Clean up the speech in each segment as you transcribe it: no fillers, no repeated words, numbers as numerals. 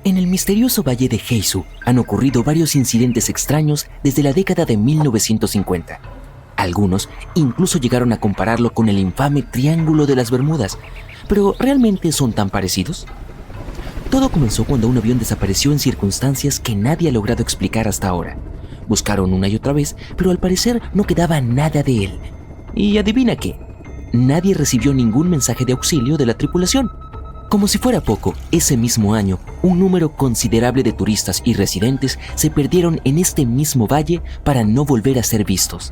En el misterioso Valle de Heizu han ocurrido varios incidentes extraños desde la década de 1950. Algunos incluso llegaron a compararlo con el infame Triángulo de las Bermudas, pero ¿realmente son tan parecidos? Todo comenzó cuando un avión desapareció en circunstancias que nadie ha logrado explicar hasta ahora. Buscaron una y otra vez, pero al parecer no quedaba nada de él. Y adivina qué, nadie recibió ningún mensaje de auxilio de la tripulación. Como si fuera poco, ese mismo año, un número considerable de turistas y residentes se perdieron en este mismo valle para no volver a ser vistos.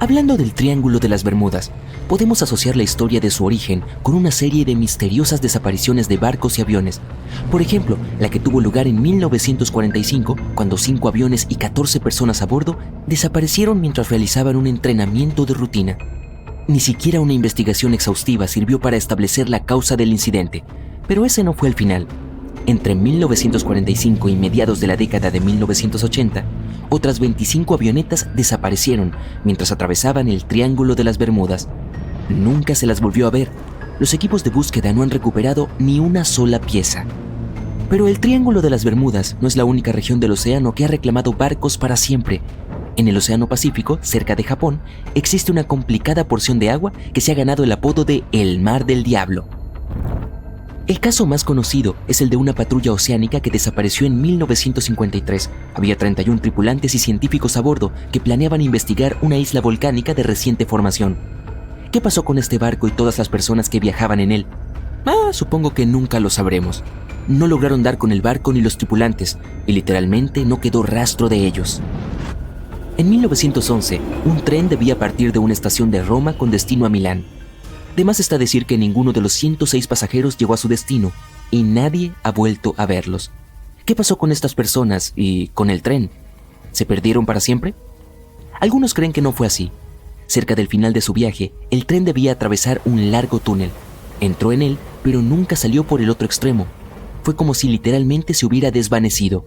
Hablando del Triángulo de las Bermudas, podemos asociar la historia de su origen con una serie de misteriosas desapariciones de barcos y aviones. Por ejemplo, la que tuvo lugar en 1945, cuando 5 aviones y 14 personas a bordo desaparecieron mientras realizaban un entrenamiento de rutina. Ni siquiera una investigación exhaustiva sirvió para establecer la causa del incidente, pero ese no fue el final. Entre 1945 y mediados de la década de 1980, otras 25 avionetas desaparecieron mientras atravesaban el Triángulo de las Bermudas. Nunca se las volvió a ver. Los equipos de búsqueda no han recuperado ni una sola pieza. Pero el Triángulo de las Bermudas no es la única región del océano que ha reclamado barcos para siempre. En el Océano Pacífico, cerca de Japón, existe una complicada porción de agua que se ha ganado el apodo de El Mar del Diablo. El caso más conocido es el de una patrulla oceánica que desapareció en 1953. Había 31 tripulantes y científicos a bordo que planeaban investigar una isla volcánica de reciente formación. ¿Qué pasó con este barco y todas las personas que viajaban en él? Supongo que nunca lo sabremos. No lograron dar con el barco ni los tripulantes, y literalmente no quedó rastro de ellos. En 1911, un tren debía partir de una estación de Roma con destino a Milán. De más está decir que ninguno de los 106 pasajeros llegó a su destino y nadie ha vuelto a verlos. ¿Qué pasó con estas personas y con el tren? ¿Se perdieron para siempre? Algunos creen que no fue así. Cerca del final de su viaje, el tren debía atravesar un largo túnel. Entró en él, pero nunca salió por el otro extremo. Fue como si literalmente se hubiera desvanecido.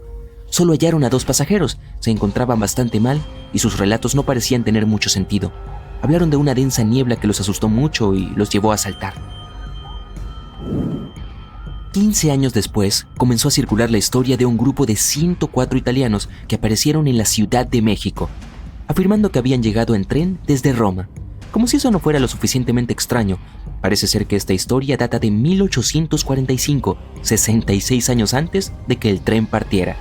Solo hallaron a 2 pasajeros, se encontraban bastante mal y sus relatos no parecían tener mucho sentido. Hablaron de una densa niebla que los asustó mucho y los llevó a saltar. 15 años después, comenzó a circular la historia de un grupo de 104 italianos que aparecieron en la Ciudad de México, afirmando que habían llegado en tren desde Roma. Como si eso no fuera lo suficientemente extraño, parece ser que esta historia data de 1845, 66 años antes de que el tren partiera.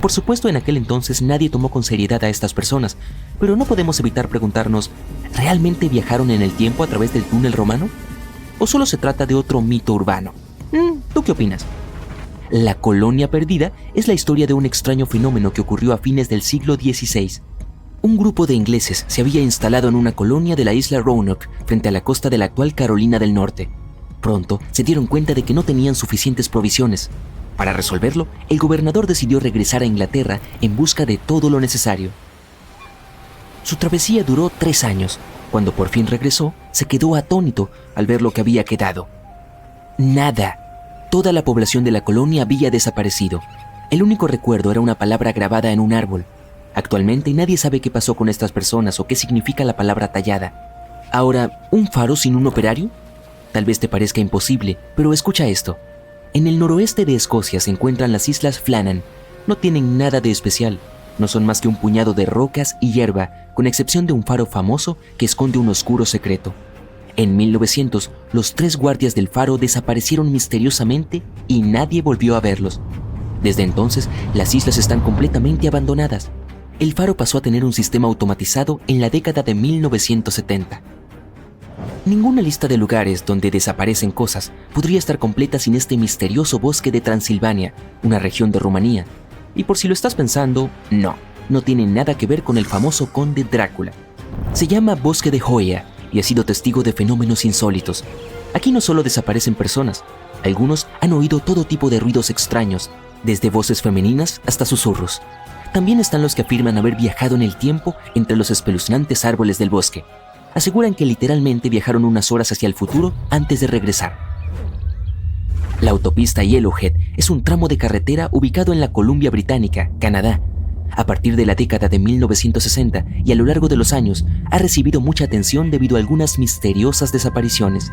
Por supuesto, en aquel entonces nadie tomó con seriedad a estas personas, pero no podemos evitar preguntarnos, ¿realmente viajaron en el tiempo a través del túnel romano? ¿O solo se trata de otro mito urbano? ¿Tú qué opinas? La colonia perdida es la historia de un extraño fenómeno que ocurrió a fines del siglo XVI. Un grupo de ingleses se había instalado en una colonia de la isla Roanoke, frente a la costa de la actual Carolina del Norte. Pronto se dieron cuenta de que no tenían suficientes provisiones. Para resolverlo, el gobernador decidió regresar a Inglaterra en busca de todo lo necesario. Su travesía duró 3 años. Cuando por fin regresó, se quedó atónito al ver lo que había quedado. Nada. Toda la población de la colonia había desaparecido. El único recuerdo era una palabra grabada en un árbol. Actualmente nadie sabe qué pasó con estas personas o qué significa la palabra tallada. Ahora, ¿un faro sin un operario? Tal vez te parezca imposible, pero escucha esto. En el noroeste de Escocia se encuentran las Islas Flannan. No tienen nada de especial. No son más que un puñado de rocas y hierba, con excepción de un faro famoso que esconde un oscuro secreto. En 1900, los 3 guardias del faro desaparecieron misteriosamente y nadie volvió a verlos. Desde entonces, las islas están completamente abandonadas. El faro pasó a tener un sistema automatizado en la década de 1970. Ninguna lista de lugares donde desaparecen cosas podría estar completa sin este misterioso bosque de Transilvania, una región de Rumanía. Y por si lo estás pensando, no tiene nada que ver con el famoso conde Drácula. Se llama Bosque de Hoya y ha sido testigo de fenómenos insólitos. Aquí no solo desaparecen personas, algunos han oído todo tipo de ruidos extraños, desde voces femeninas hasta susurros. También están los que afirman haber viajado en el tiempo entre los espeluznantes árboles del bosque. Aseguran que literalmente viajaron unas horas hacia el futuro antes de regresar. La autopista Yellowhead es un tramo de carretera ubicado en la Columbia Británica, Canadá. A partir de la década de 1960 y a lo largo de los años, ha recibido mucha atención debido a algunas misteriosas desapariciones.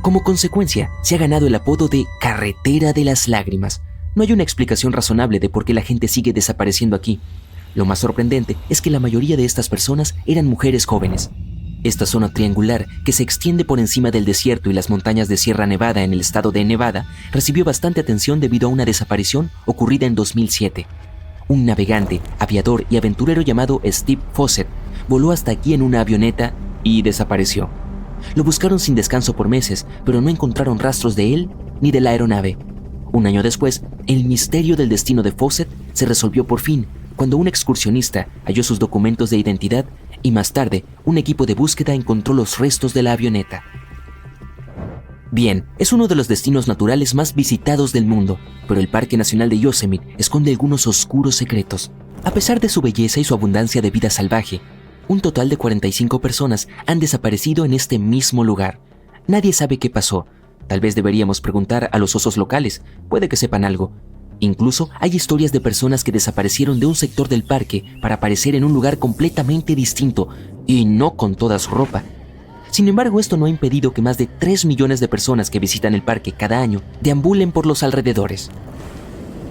Como consecuencia, se ha ganado el apodo de Carretera de las Lágrimas. No hay una explicación razonable de por qué la gente sigue desapareciendo aquí. Lo más sorprendente es que la mayoría de estas personas eran mujeres jóvenes. Esta zona triangular, que se extiende por encima del desierto y las montañas de Sierra Nevada en el estado de Nevada, recibió bastante atención debido a una desaparición ocurrida en 2007. Un navegante, aviador y aventurero llamado Steve Fossett voló hasta aquí en una avioneta y desapareció. Lo buscaron sin descanso por meses, pero no encontraron rastros de él ni de la aeronave. Un año después, el misterio del destino de Fossett se resolvió por fin, cuando un excursionista halló sus documentos de identidad y más tarde un equipo de búsqueda encontró los restos de la avioneta. Bien, es uno de los destinos naturales más visitados del mundo, pero el Parque Nacional de Yosemite esconde algunos oscuros secretos. A pesar de su belleza y su abundancia de vida salvaje, un total de 45 personas han desaparecido en este mismo lugar. Nadie sabe qué pasó. Tal vez deberíamos preguntar a los osos locales, puede que sepan algo. Incluso hay historias de personas que desaparecieron de un sector del parque para aparecer en un lugar completamente distinto y no con toda su ropa. Sin embargo, esto no ha impedido que más de 3 millones de personas que visitan el parque cada año deambulen por los alrededores.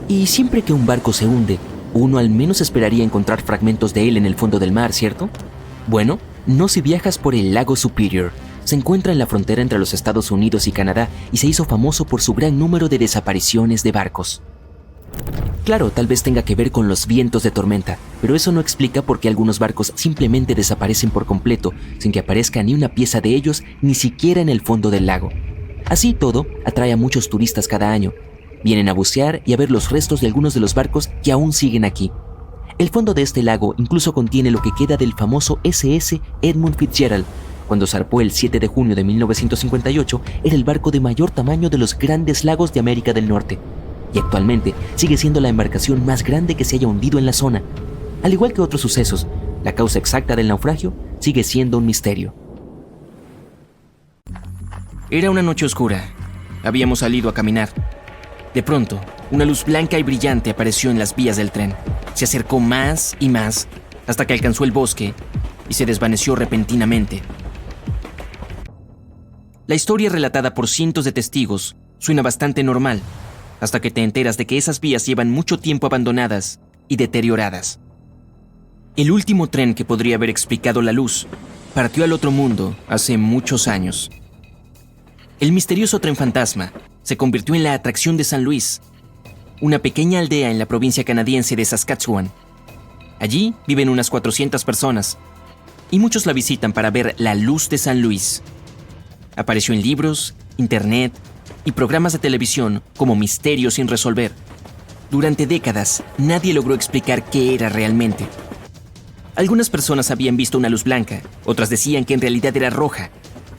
Y siempre que un barco se hunde, uno al menos esperaría encontrar fragmentos de él en el fondo del mar, ¿cierto? Bueno, no si viajas por el lago Superior. Se encuentra en la frontera entre los Estados Unidos y Canadá y se hizo famoso por su gran número de desapariciones de barcos. Claro, tal vez tenga que ver con los vientos de tormenta, pero eso no explica por qué algunos barcos simplemente desaparecen por completo, sin que aparezca ni una pieza de ellos, ni siquiera en el fondo del lago. Así todo, atrae a muchos turistas cada año. Vienen a bucear y a ver los restos de algunos de los barcos que aún siguen aquí. El fondo de este lago incluso contiene lo que queda del famoso SS Edmund Fitzgerald. Cuando zarpó el 7 de junio de 1958, era el barco de mayor tamaño de los grandes lagos de América del Norte. Y actualmente sigue siendo la embarcación más grande que se haya hundido en la zona. Al igual que otros sucesos, la causa exacta del naufragio sigue siendo un misterio. Era una noche oscura. Habíamos salido a caminar. De pronto, una luz blanca y brillante apareció en las vías del tren. Se acercó más y más, hasta que alcanzó el bosque y se desvaneció repentinamente. La historia relatada por cientos de testigos suena bastante normal, hasta que te enteras de que esas vías llevan mucho tiempo abandonadas y deterioradas. El último tren que podría haber explicado la luz partió al otro mundo hace muchos años. El misterioso tren fantasma se convirtió en la atracción de San Luis, una pequeña aldea en la provincia canadiense de Saskatchewan. Allí viven unas 400 personas, y muchos la visitan para ver la luz de San Luis. Apareció en libros, internet y programas de televisión como Misterio sin resolver. Durante décadas, nadie logró explicar qué era realmente. Algunas personas habían visto una luz blanca, otras decían que en realidad era roja.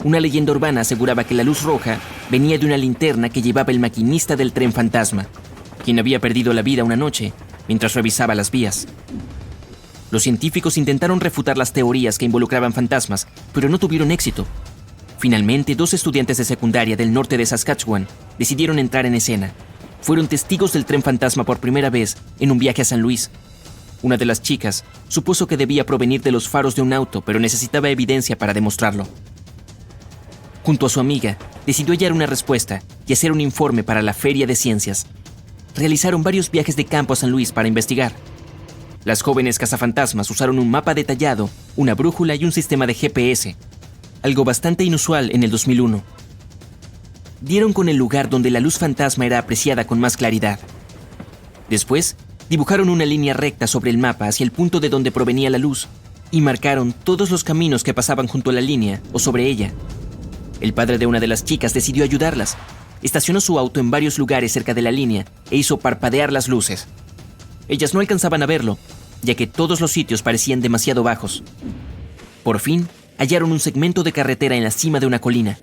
Una leyenda urbana aseguraba que la luz roja venía de una linterna que llevaba el maquinista del tren fantasma, quien había perdido la vida una noche mientras revisaba las vías. Los científicos intentaron refutar las teorías que involucraban fantasmas, pero no tuvieron éxito. Finalmente, 2 estudiantes de secundaria del norte de Saskatchewan decidieron entrar en escena. Fueron testigos del tren fantasma por primera vez en un viaje a San Luis. Una de las chicas supuso que debía provenir de los faros de un auto, pero necesitaba evidencia para demostrarlo. Junto a su amiga, decidió hallar una respuesta y hacer un informe para la Feria de Ciencias. Realizaron varios viajes de campo a San Luis para investigar. Las jóvenes cazafantasmas usaron un mapa detallado, una brújula y un sistema de GPS, algo bastante inusual en el 2001. Dieron con el lugar donde la luz fantasma era apreciada con más claridad. Después, dibujaron una línea recta sobre el mapa hacia el punto de donde provenía la luz y marcaron todos los caminos que pasaban junto a la línea o sobre ella. El padre de una de las chicas decidió ayudarlas. Estacionó su auto en varios lugares cerca de la línea e hizo parpadear las luces. Ellas no alcanzaban a verlo, ya que todos los sitios parecían demasiado bajos. Por fin, hallaron un segmento de carretera en la cima de una colina.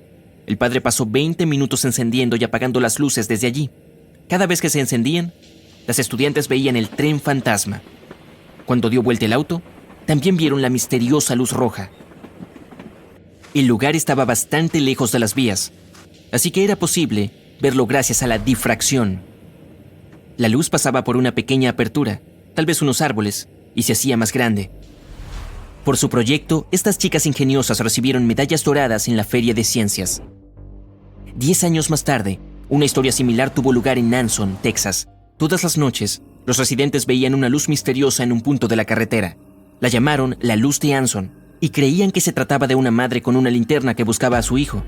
El padre pasó 20 minutos encendiendo y apagando las luces desde allí. Cada vez que se encendían, las estudiantes veían el tren fantasma. Cuando dio vuelta el auto, también vieron la misteriosa luz roja. El lugar estaba bastante lejos de las vías, así que era posible verlo gracias a la difracción. La luz pasaba por una pequeña apertura, tal vez unos árboles, y se hacía más grande. Por su proyecto, estas chicas ingeniosas recibieron medallas doradas en la Feria de Ciencias. 10 años más tarde, una historia similar tuvo lugar en Anson, Texas. Todas las noches, los residentes veían una luz misteriosa en un punto de la carretera. La llamaron la luz de Anson y creían que se trataba de una madre con una linterna que buscaba a su hijo.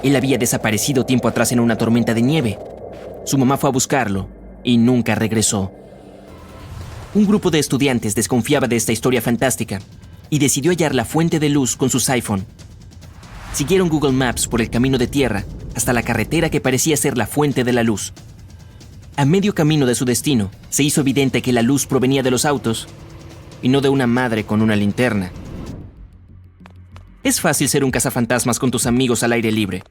Él había desaparecido tiempo atrás en una tormenta de nieve. Su mamá fue a buscarlo y nunca regresó. Un grupo de estudiantes desconfiaba de esta historia fantástica y decidió hallar la fuente de luz con sus iPhone. Siguieron Google Maps por el camino de tierra hasta la carretera que parecía ser la fuente de la luz. A medio camino de su destino, se hizo evidente que la luz provenía de los autos y no de una madre con una linterna. Es fácil ser un cazafantasmas con tus amigos al aire libre.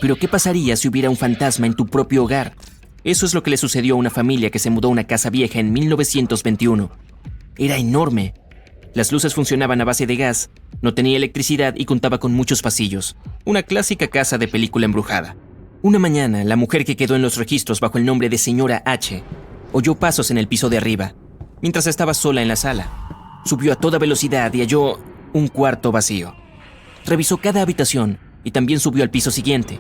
Pero ¿qué pasaría si hubiera un fantasma en tu propio hogar? Eso es lo que le sucedió a una familia que se mudó a una casa vieja en 1921. Era enorme. Las luces funcionaban a base de gas, no tenía electricidad y contaba con muchos pasillos. Una clásica casa de película embrujada. Una mañana, la mujer que quedó en los registros bajo el nombre de señora H oyó pasos en el piso de arriba, mientras estaba sola en la sala. Subió a toda velocidad y halló un cuarto vacío. Revisó cada habitación y también subió al piso siguiente.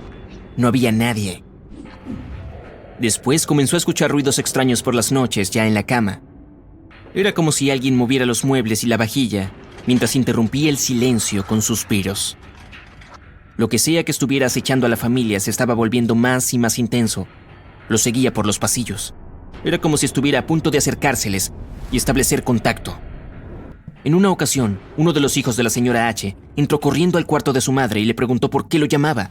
No había nadie. Después comenzó a escuchar ruidos extraños por las noches ya en la cama. Era como si alguien moviera los muebles y la vajilla mientras interrumpía el silencio con suspiros. Lo que sea que estuviera acechando a la familia se estaba volviendo más y más intenso. Lo seguía por los pasillos. Era como si estuviera a punto de acercárseles y establecer contacto. En una ocasión, uno de los hijos de la señora H entró corriendo al cuarto de su madre y le preguntó por qué lo llamaba.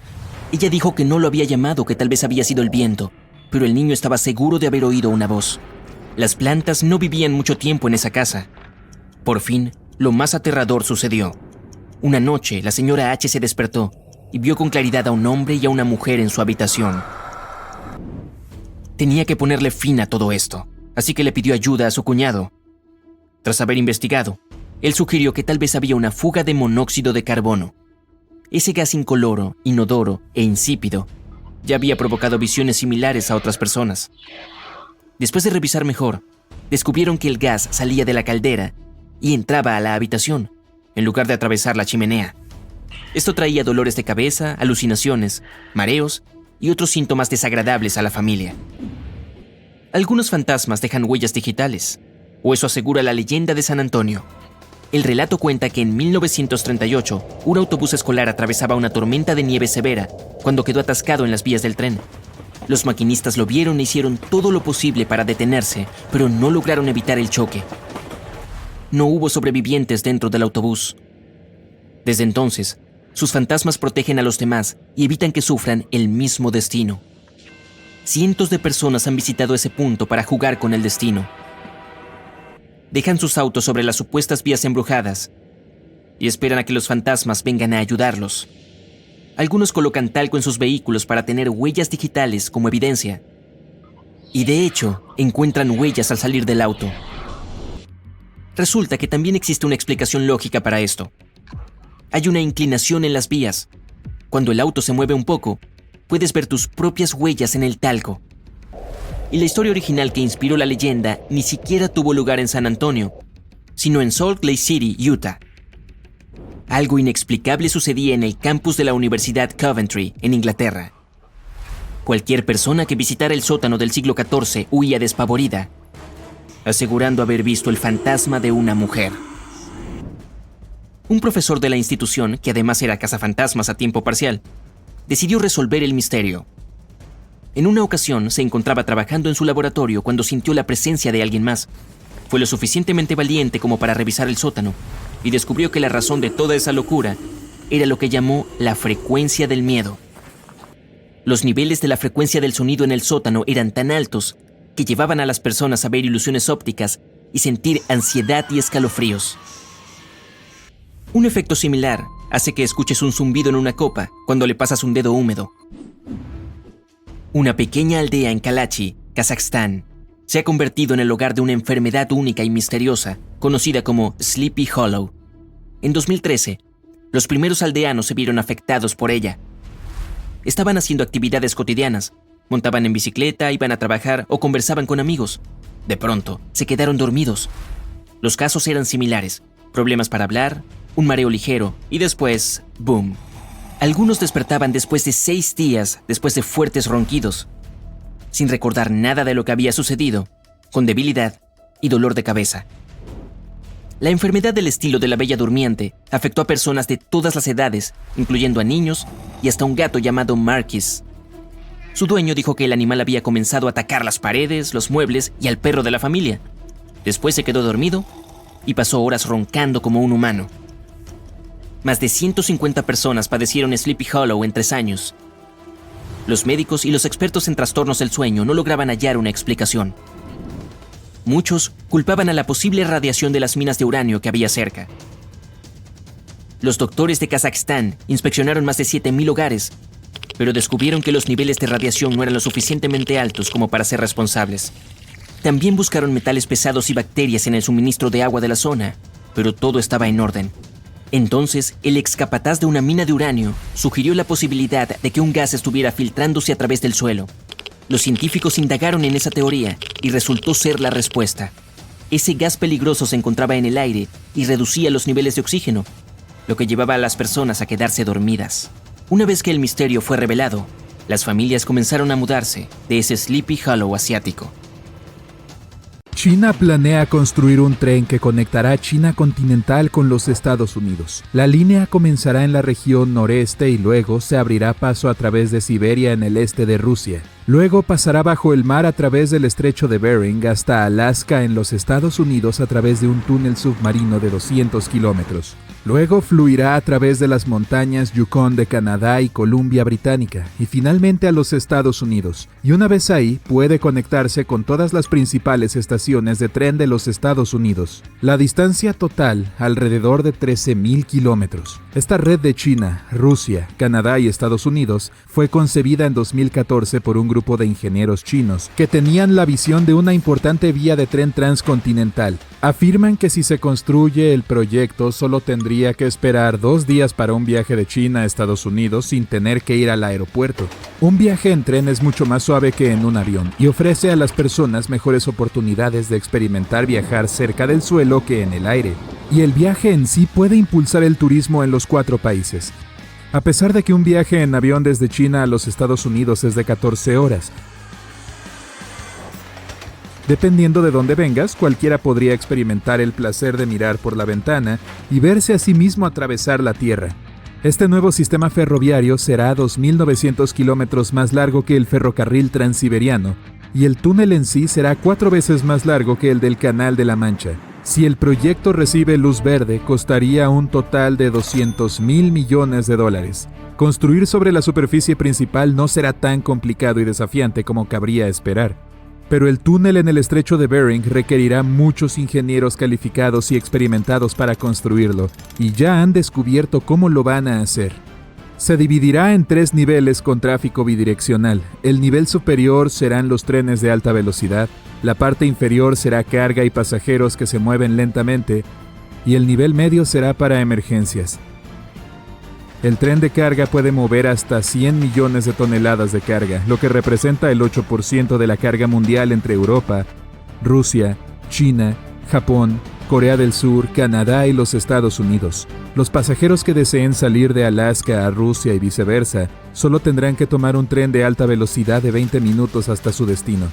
Ella dijo que no lo había llamado, que tal vez había sido el viento, pero el niño estaba seguro de haber oído una voz. Las plantas no vivían mucho tiempo en esa casa. Por fin, lo más aterrador sucedió. Una noche, la señora H se despertó y vio con claridad a un hombre y a una mujer en su habitación. Tenía que ponerle fin a todo esto, así que le pidió ayuda a su cuñado. Tras haber investigado, él sugirió que tal vez había una fuga de monóxido de carbono. Ese gas incoloro, inodoro e insípido ya había provocado visiones similares a otras personas. Después de revisar mejor, descubrieron que el gas salía de la caldera y entraba a la habitación, en lugar de atravesar la chimenea. Esto traía dolores de cabeza, alucinaciones, mareos y otros síntomas desagradables a la familia. Algunos fantasmas dejan huellas digitales, o eso asegura la leyenda de San Antonio. El relato cuenta que en 1938, un autobús escolar atravesaba una tormenta de nieve severa cuando quedó atascado en las vías del tren. Los maquinistas lo vieron e hicieron todo lo posible para detenerse, pero no lograron evitar el choque. No hubo sobrevivientes dentro del autobús. Desde entonces, sus fantasmas protegen a los demás y evitan que sufran el mismo destino. Cientos de personas han visitado ese punto para jugar con el destino. Dejan sus autos sobre las supuestas vías embrujadas y esperan a que los fantasmas vengan a ayudarlos. Algunos colocan talco en sus vehículos para tener huellas digitales como evidencia. Y de hecho, encuentran huellas al salir del auto. Resulta que también existe una explicación lógica para esto. Hay una inclinación en las vías. Cuando el auto se mueve un poco, puedes ver tus propias huellas en el talco. Y la historia original que inspiró la leyenda ni siquiera tuvo lugar en San Antonio, sino en Salt Lake City, Utah. Algo inexplicable sucedía en el campus de la Universidad Coventry, en Inglaterra. Cualquier persona que visitara el sótano del siglo XIV huía despavorida, asegurando haber visto el fantasma de una mujer. Un profesor de la institución, que además era cazafantasmas a tiempo parcial, decidió resolver el misterio. En una ocasión se encontraba trabajando en su laboratorio cuando sintió la presencia de alguien más. Fue lo suficientemente valiente como para revisar el sótano y descubrió que la razón de toda esa locura era lo que llamó la frecuencia del miedo. Los niveles de la frecuencia del sonido en el sótano eran tan altos que llevaban a las personas a ver ilusiones ópticas y sentir ansiedad y escalofríos. Un efecto similar hace que escuches un zumbido en una copa cuando le pasas un dedo húmedo. Una pequeña aldea en Kalachi, Kazajstán, se ha convertido en el hogar de una enfermedad única y misteriosa, conocida como Sleepy Hollow. En 2013, los primeros aldeanos se vieron afectados por ella. Estaban haciendo actividades cotidianas, montaban en bicicleta, iban a trabajar o conversaban con amigos. De pronto, se quedaron dormidos. Los casos eran similares, problemas para hablar, un mareo ligero y después, ¡boom! Algunos despertaban después de 6 días, después de fuertes ronquidos, sin recordar nada de lo que había sucedido, con debilidad y dolor de cabeza. La enfermedad del estilo de la Bella Durmiente afectó a personas de todas las edades, incluyendo a niños y hasta un gato llamado Marquis. Su dueño dijo que el animal había comenzado a atacar las paredes, los muebles y al perro de la familia. Después se quedó dormido y pasó horas roncando como un humano. Más de 150 personas padecieron Sleepy Hollow en 3 años. Los médicos y los expertos en trastornos del sueño no lograban hallar una explicación. Muchos culpaban a la posible radiación de las minas de uranio que había cerca. Los doctores de Kazajstán inspeccionaron más de 7,000 hogares, pero descubrieron que los niveles de radiación no eran lo suficientemente altos como para ser responsables. También buscaron metales pesados y bacterias en el suministro de agua de la zona, pero todo estaba en orden. Entonces, el excapataz de una mina de uranio sugirió la posibilidad de que un gas estuviera filtrándose a través del suelo. Los científicos indagaron en esa teoría y resultó ser la respuesta. Ese gas peligroso se encontraba en el aire y reducía los niveles de oxígeno, lo que llevaba a las personas a quedarse dormidas. Una vez que el misterio fue revelado, las familias comenzaron a mudarse de ese Sleepy Hollow asiático. China planea construir un tren que conectará China continental con los Estados Unidos. La línea comenzará en la región noreste y luego se abrirá paso a través de Siberia en el este de Rusia. Luego pasará bajo el mar a través del estrecho de Bering hasta Alaska en los Estados Unidos a través de un túnel submarino de 200 kilómetros. Luego fluirá a través de las montañas Yukon de Canadá y Columbia Británica y finalmente a los Estados Unidos. Y una vez ahí, puede conectarse con todas las principales estaciones de tren de los Estados Unidos. La distancia total, alrededor de 13,000 kilómetros. Esta red de China, Rusia, Canadá y Estados Unidos fue concebida en 2014 por un grupo de ingenieros chinos que tenían la visión de una importante vía de tren transcontinental. Afirman que si se construye el proyecto solo tendría que esperar 2 días para un viaje de China a Estados Unidos sin tener que ir al aeropuerto. Un viaje en tren es mucho más suave que en un avión y ofrece a las personas mejores oportunidades de experimentar viajar cerca del suelo que en el aire. Y el viaje en sí puede impulsar el turismo en los 4 países. A pesar de que un viaje en avión desde China a los Estados Unidos es de 14 horas, dependiendo de dónde vengas, cualquiera podría experimentar el placer de mirar por la ventana y verse a sí mismo atravesar la Tierra. Este nuevo sistema ferroviario será 2,900 kilómetros más largo que el ferrocarril transiberiano, y el túnel en sí será 4 veces más largo que el del Canal de la Mancha. Si el proyecto recibe luz verde, costaría un total de $200,000 millones. Construir sobre la superficie principal no será tan complicado y desafiante como cabría esperar. Pero el túnel en el estrecho de Bering requerirá muchos ingenieros calificados y experimentados para construirlo, y ya han descubierto cómo lo van a hacer. Se dividirá en 3 niveles con tráfico bidireccional. El nivel superior serán los trenes de alta velocidad, la parte inferior será carga y pasajeros que se mueven lentamente, y el nivel medio será para emergencias. El tren de carga puede mover hasta 100 millones de toneladas de carga, lo que representa el 8% de la carga mundial entre Europa, Rusia, China, Japón, Corea del Sur, Canadá y los Estados Unidos. Los pasajeros que deseen salir de Alaska a Rusia y viceversa solo tendrán que tomar un tren de alta velocidad de 20 minutos hasta su destino.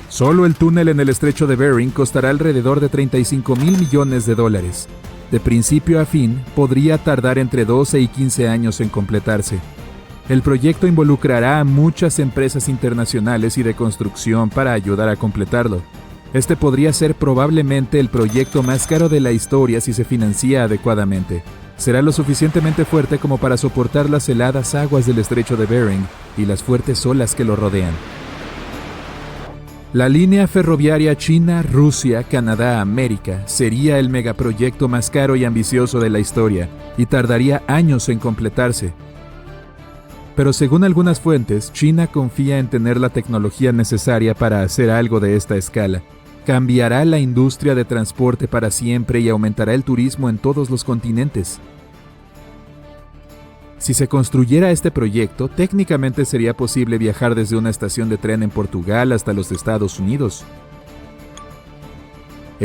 Solo el túnel en el estrecho de Bering costará alrededor de $35,000 millones. De principio a fin, podría tardar entre 12 y 15 años en completarse. El proyecto involucrará a muchas empresas internacionales y de construcción para ayudar a completarlo. Este podría ser probablemente el proyecto más caro de la historia si se financia adecuadamente. Será lo suficientemente fuerte como para soportar las heladas aguas del estrecho de Bering y las fuertes olas que lo rodean. La línea ferroviaria China-Rusia-Canadá-América sería el megaproyecto más caro y ambicioso de la historia y tardaría años en completarse. Pero según algunas fuentes, China confía en tener la tecnología necesaria para hacer algo de esta escala. Cambiará la industria de transporte para siempre y aumentará el turismo en todos los continentes. Si se construyera este proyecto, técnicamente sería posible viajar desde una estación de tren en Portugal hasta los Estados Unidos.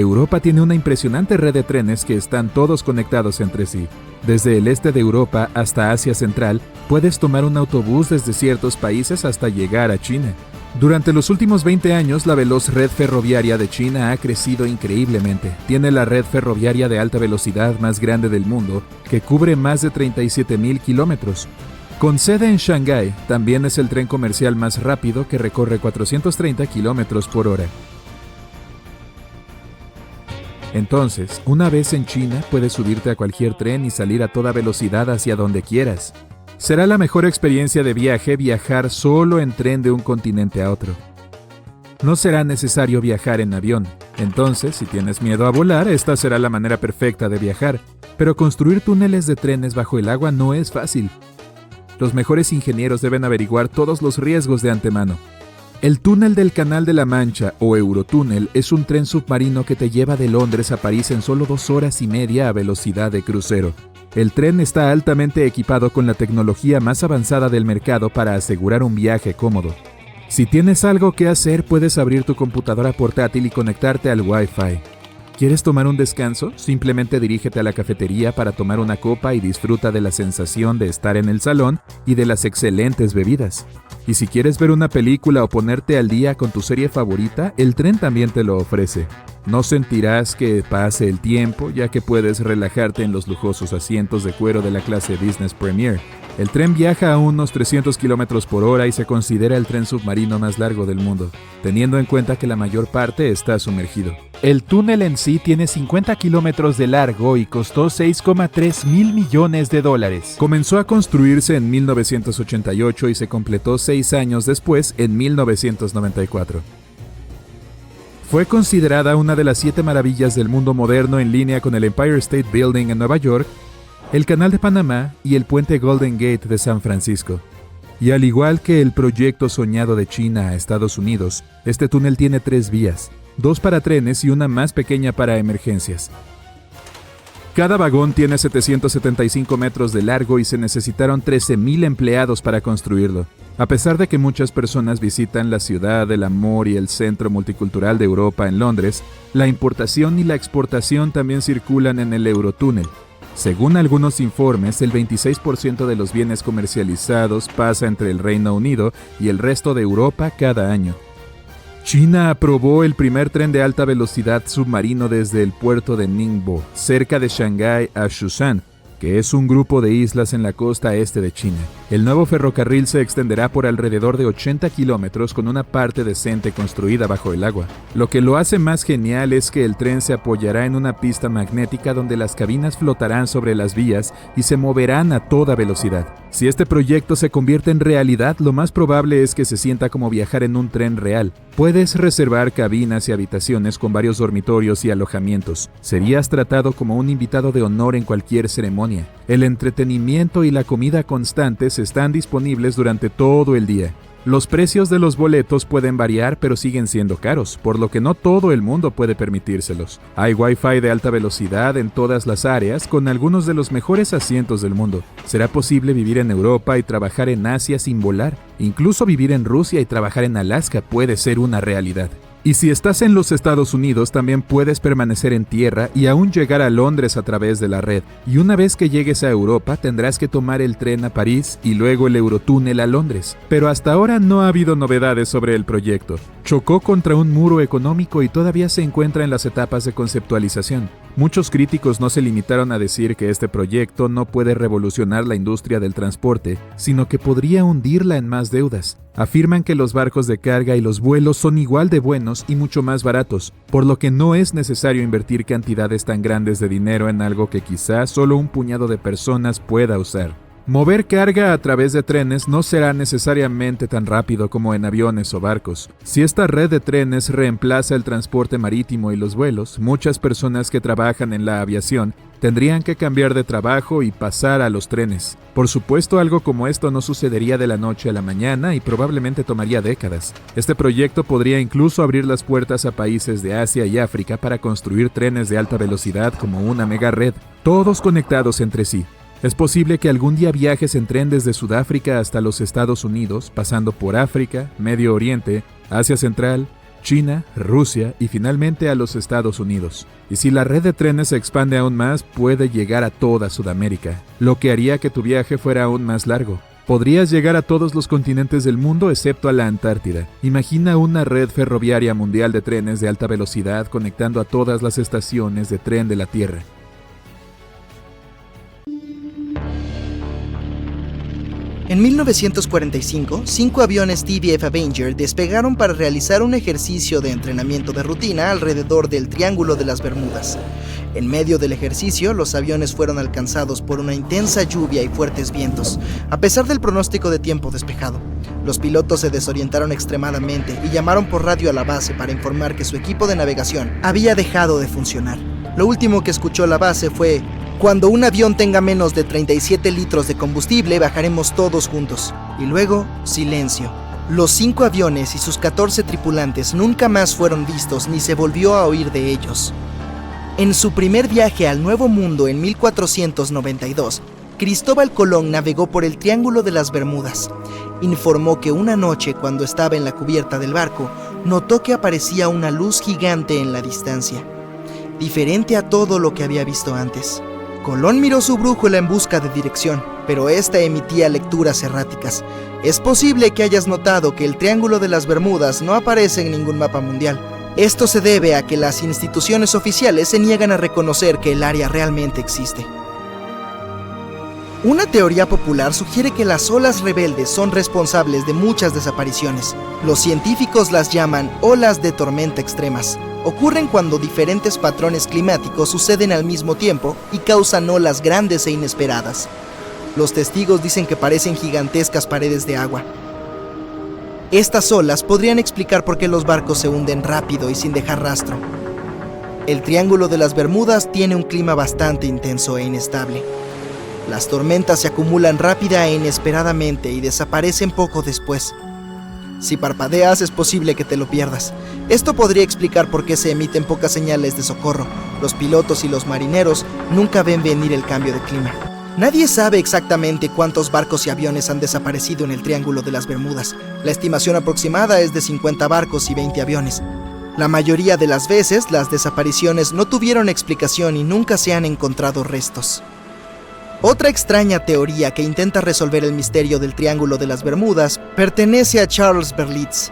Europa tiene una impresionante red de trenes que están todos conectados entre sí. Desde el este de Europa hasta Asia Central, puedes tomar un autobús desde ciertos países hasta llegar a China. Durante los últimos 20 años, la veloz red ferroviaria de China ha crecido increíblemente. Tiene la red ferroviaria de alta velocidad más grande del mundo, que cubre más de 37,000 kilómetros. Con sede en Shanghái, también es el tren comercial más rápido que recorre 430 kilómetros por hora. Entonces, una vez en China, puedes subirte a cualquier tren y salir a toda velocidad hacia donde quieras. Será la mejor experiencia de viaje viajar solo en tren de un continente a otro. No será necesario viajar en avión. Entonces, si tienes miedo a volar, esta será la manera perfecta de viajar. Pero construir túneles de trenes bajo el agua no es fácil. Los mejores ingenieros deben averiguar todos los riesgos de antemano. El túnel del Canal de la Mancha, o Eurotúnel, es un tren submarino que te lleva de Londres a París en solo 2 horas y media a velocidad de crucero. El tren está altamente equipado con la tecnología más avanzada del mercado para asegurar un viaje cómodo. Si tienes algo que hacer, puedes abrir tu computadora portátil y conectarte al Wi-Fi. ¿Quieres tomar un descanso? Simplemente dirígete a la cafetería para tomar una copa y disfruta de la sensación de estar en el salón y de las excelentes bebidas. Y si quieres ver una película o ponerte al día con tu serie favorita, el tren también te lo ofrece. No sentirás que pase el tiempo, ya que puedes relajarte en los lujosos asientos de cuero de la clase Business Premier. El tren viaja a unos 300 km por hora y se considera el tren submarino más largo del mundo, teniendo en cuenta que la mayor parte está sumergido. El túnel en sí tiene 50 kilómetros de largo y costó $6,3 mil millones. Comenzó a construirse en 1988 y se completó 6 años después, en 1994. Fue considerada una de las 7 maravillas del mundo moderno en línea con el Empire State Building en Nueva York, el Canal de Panamá y el puente Golden Gate de San Francisco. Y al igual que el proyecto soñado de China a Estados Unidos, este túnel tiene 3 vías, 2 para trenes y una más pequeña para emergencias. Cada vagón tiene 775 metros de largo y se necesitaron 13,000 empleados para construirlo. A pesar de que muchas personas visitan la ciudad del amor y el centro multicultural de Europa en Londres, la importación y la exportación también circulan en el Eurotúnel. Según algunos informes, el 26% de los bienes comercializados pasa entre el Reino Unido y el resto de Europa cada año. China aprobó el primer tren de alta velocidad submarino desde el puerto de Ningbo, cerca de Shanghái a Shushan, que es un grupo de islas en la costa este de China. El nuevo ferrocarril se extenderá por alrededor de 80 kilómetros con una parte decente construida bajo el agua. Lo que lo hace más genial es que el tren se apoyará en una pista magnética donde las cabinas flotarán sobre las vías y se moverán a toda velocidad. Si este proyecto se convierte en realidad, lo más probable es que se sienta como viajar en un tren real. Puedes reservar cabinas y habitaciones con varios dormitorios y alojamientos. Serías tratado como un invitado de honor en cualquier ceremonia. El entretenimiento y la comida constantes están disponibles durante todo el día. Los precios de los boletos pueden variar, pero siguen siendo caros, por lo que no todo el mundo puede permitírselos. Hay Wi-Fi de alta velocidad en todas las áreas, con algunos de los mejores asientos del mundo. Será posible vivir en Europa y trabajar en Asia sin volar. Incluso vivir en Rusia y trabajar en Alaska puede ser una realidad. Y si estás en los Estados Unidos, también puedes permanecer en tierra y aún llegar a Londres a través de la red. Y una vez que llegues a Europa, tendrás que tomar el tren a París y luego el Eurotúnel a Londres. Pero hasta ahora no ha habido novedades sobre el proyecto. Chocó contra un muro económico y todavía se encuentra en las etapas de conceptualización. Muchos críticos no se limitaron a decir que este proyecto no puede revolucionar la industria del transporte, sino que podría hundirla en más deudas. Afirman que los barcos de carga y los vuelos son igual de buenos y mucho más baratos, por lo que no es necesario invertir cantidades tan grandes de dinero en algo que quizás solo un puñado de personas pueda usar. Mover carga a través de trenes no será necesariamente tan rápido como en aviones o barcos. Si esta red de trenes reemplaza el transporte marítimo y los vuelos, muchas personas que trabajan en la aviación tendrían que cambiar de trabajo y pasar a los trenes. Por supuesto, algo como esto no sucedería de la noche a la mañana y probablemente tomaría décadas. Este proyecto podría incluso abrir las puertas a países de Asia y África para construir trenes de alta velocidad como una mega red, todos conectados entre sí. Es posible que algún día viajes en tren desde Sudáfrica hasta los Estados Unidos, pasando por África, Medio Oriente, Asia Central, China, Rusia y finalmente a los Estados Unidos. Y si la red de trenes se expande aún más, puede llegar a toda Sudamérica, lo que haría que tu viaje fuera aún más largo. Podrías llegar a todos los continentes del mundo excepto a la Antártida. Imagina una red ferroviaria mundial de trenes de alta velocidad conectando a todas las estaciones de tren de la Tierra. En 1945, 5 aviones TBF Avenger despegaron para realizar un ejercicio de entrenamiento de rutina alrededor del Triángulo de las Bermudas. En medio del ejercicio, los aviones fueron alcanzados por una intensa lluvia y fuertes vientos, a pesar del pronóstico de tiempo despejado. Los pilotos se desorientaron extremadamente y llamaron por radio a la base para informar que su equipo de navegación había dejado de funcionar. Lo último que escuchó la base fue: "Cuando un avión tenga menos de 37 litros de combustible, bajaremos todos juntos". Y luego, silencio. Los 5 aviones y sus 14 tripulantes nunca más fueron vistos ni se volvió a oír de ellos. En su primer viaje al Nuevo Mundo en 1492, Cristóbal Colón navegó por el Triángulo de las Bermudas. Informó que una noche, cuando estaba en la cubierta del barco, notó que aparecía una luz gigante en la distancia, diferente a todo lo que había visto antes. Colón miró su brújula en busca de dirección, pero esta emitía lecturas erráticas. Es posible que hayas notado que el Triángulo de las Bermudas no aparece en ningún mapa mundial. Esto se debe a que las instituciones oficiales se niegan a reconocer que el área realmente existe. Una teoría popular sugiere que las olas rebeldes son responsables de muchas desapariciones. Los científicos las llaman olas de tormenta extremas. Ocurren cuando diferentes patrones climáticos suceden al mismo tiempo y causan olas grandes e inesperadas. Los testigos dicen que parecen gigantescas paredes de agua. Estas olas podrían explicar por qué los barcos se hunden rápido y sin dejar rastro. El Triángulo de las Bermudas tiene un clima bastante intenso e inestable. Las tormentas se acumulan rápida e inesperadamente y desaparecen poco después. Si parpadeas, es posible que te lo pierdas. Esto podría explicar por qué se emiten pocas señales de socorro. Los pilotos y los marineros nunca ven venir el cambio de clima. Nadie sabe exactamente cuántos barcos y aviones han desaparecido en el Triángulo de las Bermudas. La estimación aproximada es de 50 barcos y 20 aviones. La mayoría de las veces, las desapariciones no tuvieron explicación y nunca se han encontrado restos. Otra extraña teoría que intenta resolver el misterio del Triángulo de las Bermudas pertenece a Charles Berlitz.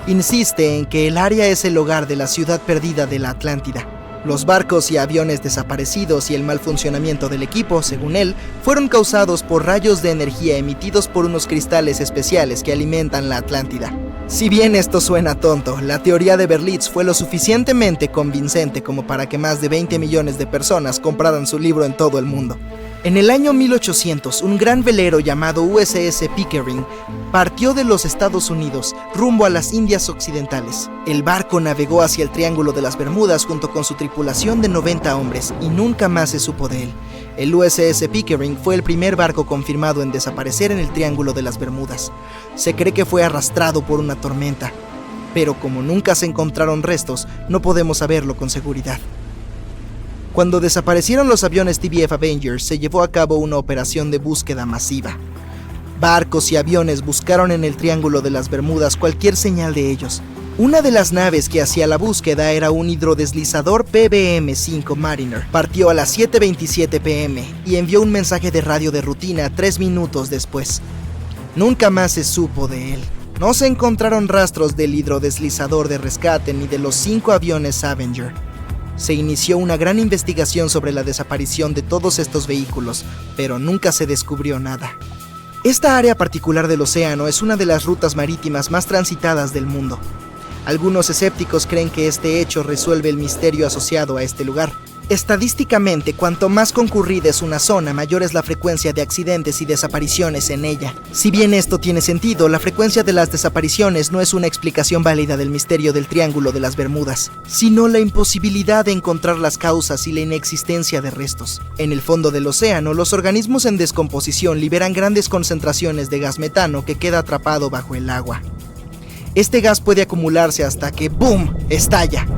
Insiste en que el área es el hogar de la ciudad perdida de la Atlántida. Los barcos y aviones desaparecidos y el mal funcionamiento del equipo, según él, fueron causados por rayos de energía emitidos por unos cristales especiales que alimentan la Atlántida. Si bien esto suena tonto, la teoría de Berlitz fue lo suficientemente convincente como para que más de 20 millones de personas compraran su libro en todo el mundo. En el año 1800, un gran velero llamado USS Pickering partió de los Estados Unidos rumbo a las Indias Occidentales. El barco navegó hacia el Triángulo de las Bermudas junto con su tripulación de 90 hombres y nunca más se supo de él. El USS Pickering fue el primer barco confirmado en desaparecer en el Triángulo de las Bermudas. Se cree que fue arrastrado por una tormenta, pero como nunca se encontraron restos, no podemos saberlo con seguridad. Cuando desaparecieron los aviones TBF Avenger, se llevó a cabo una operación de búsqueda masiva. Barcos y aviones buscaron en el Triángulo de las Bermudas cualquier señal de ellos. Una de las naves que hacía la búsqueda era un hidrodeslizador PBM-5 Mariner. Partió a las 7:27 p.m. y envió un mensaje de radio de rutina 3 minutos después. Nunca más se supo de él. No se encontraron rastros del hidrodeslizador de rescate ni de los 5 aviones Avenger. Se inició una gran investigación sobre la desaparición de todos estos vehículos, pero nunca se descubrió nada. Esta área particular del océano es una de las rutas marítimas más transitadas del mundo. Algunos escépticos creen que este hecho resuelve el misterio asociado a este lugar. Estadísticamente, cuanto más concurrida es una zona, mayor es la frecuencia de accidentes y desapariciones en ella. Si bien esto tiene sentido, la frecuencia de las desapariciones no es una explicación válida del misterio del Triángulo de las Bermudas, sino la imposibilidad de encontrar las causas y la inexistencia de restos. En el fondo del océano, los organismos en descomposición liberan grandes concentraciones de gas metano que queda atrapado bajo el agua. Este gas puede acumularse hasta que ¡boom!, estalla.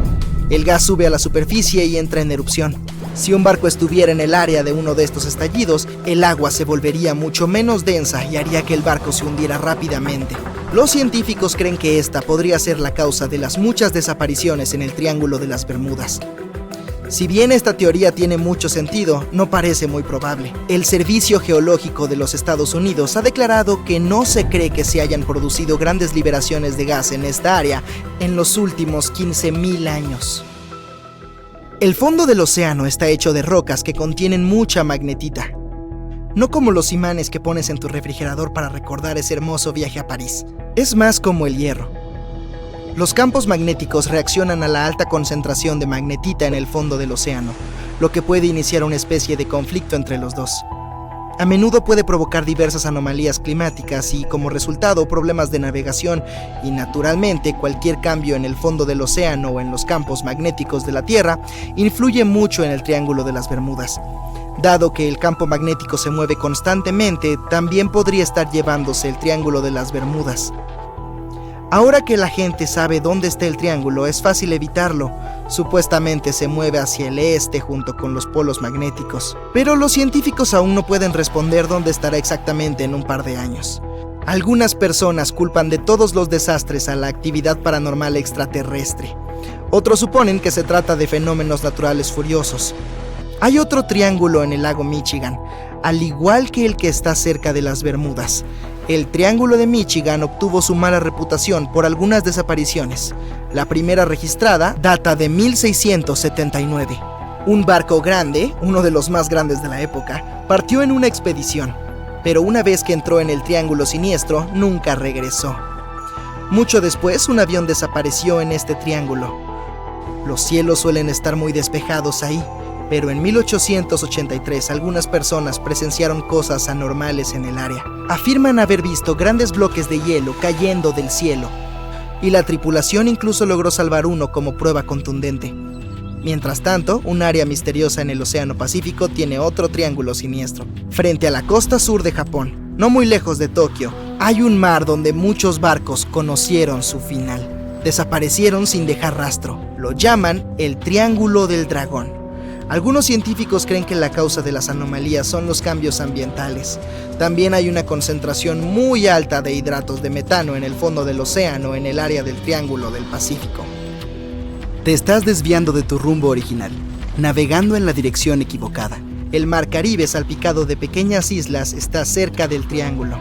El gas sube a la superficie y entra en erupción. Si un barco estuviera en el área de uno de estos estallidos, el agua se volvería mucho menos densa y haría que el barco se hundiera rápidamente. Los científicos creen que esta podría ser la causa de las muchas desapariciones en el Triángulo de las Bermudas. Si bien esta teoría tiene mucho sentido, no parece muy probable. El Servicio Geológico de los Estados Unidos ha declarado que no se cree que se hayan producido grandes liberaciones de gas en esta área en los últimos 15.000 años. El fondo del océano está hecho de rocas que contienen mucha magnetita. No como los imanes que pones en tu refrigerador para recordar ese hermoso viaje a París. Es más como el hierro. Los campos magnéticos reaccionan a la alta concentración de magnetita en el fondo del océano, lo que puede iniciar una especie de conflicto entre los dos. A menudo puede provocar diversas anomalías climáticas y, como resultado, problemas de navegación y, naturalmente, cualquier cambio en el fondo del océano o en los campos magnéticos de la Tierra influye mucho en el Triángulo de las Bermudas. Dado que el campo magnético se mueve constantemente, también podría estar llevándose el Triángulo de las Bermudas. Ahora que la gente sabe dónde está el triángulo, es fácil evitarlo. Supuestamente se mueve hacia el este junto con los polos magnéticos. Pero los científicos aún no pueden responder dónde estará exactamente en un par de años. Algunas personas culpan de todos los desastres a la actividad paranormal extraterrestre. Otros suponen que se trata de fenómenos naturales furiosos. Hay otro triángulo en el lago Michigan, al igual que el que está cerca de las Bermudas. El Triángulo de Michigan obtuvo su mala reputación por algunas desapariciones. La primera registrada data de 1679. Un barco grande, uno de los más grandes de la época, partió en una expedición, pero una vez que entró en el Triángulo Siniestro, nunca regresó. Mucho después, un avión desapareció en este triángulo. Los cielos suelen estar muy despejados ahí, pero en 1883 algunas personas presenciaron cosas anormales en el área. Afirman haber visto grandes bloques de hielo cayendo del cielo, y la tripulación incluso logró salvar uno como prueba contundente. Mientras tanto, un área misteriosa en el Océano Pacífico tiene otro triángulo siniestro. Frente a la costa sur de Japón, no muy lejos de Tokio, hay un mar donde muchos barcos conocieron su final. Desaparecieron sin dejar rastro. Lo llaman el Triángulo del Dragón. Algunos científicos creen que la causa de las anomalías son los cambios ambientales. También hay una concentración muy alta de hidratos de metano en el fondo del océano en el área del Triángulo del Pacífico. Te estás desviando de tu rumbo original, navegando en la dirección equivocada. El mar Caribe, salpicado de pequeñas islas, está cerca del triángulo.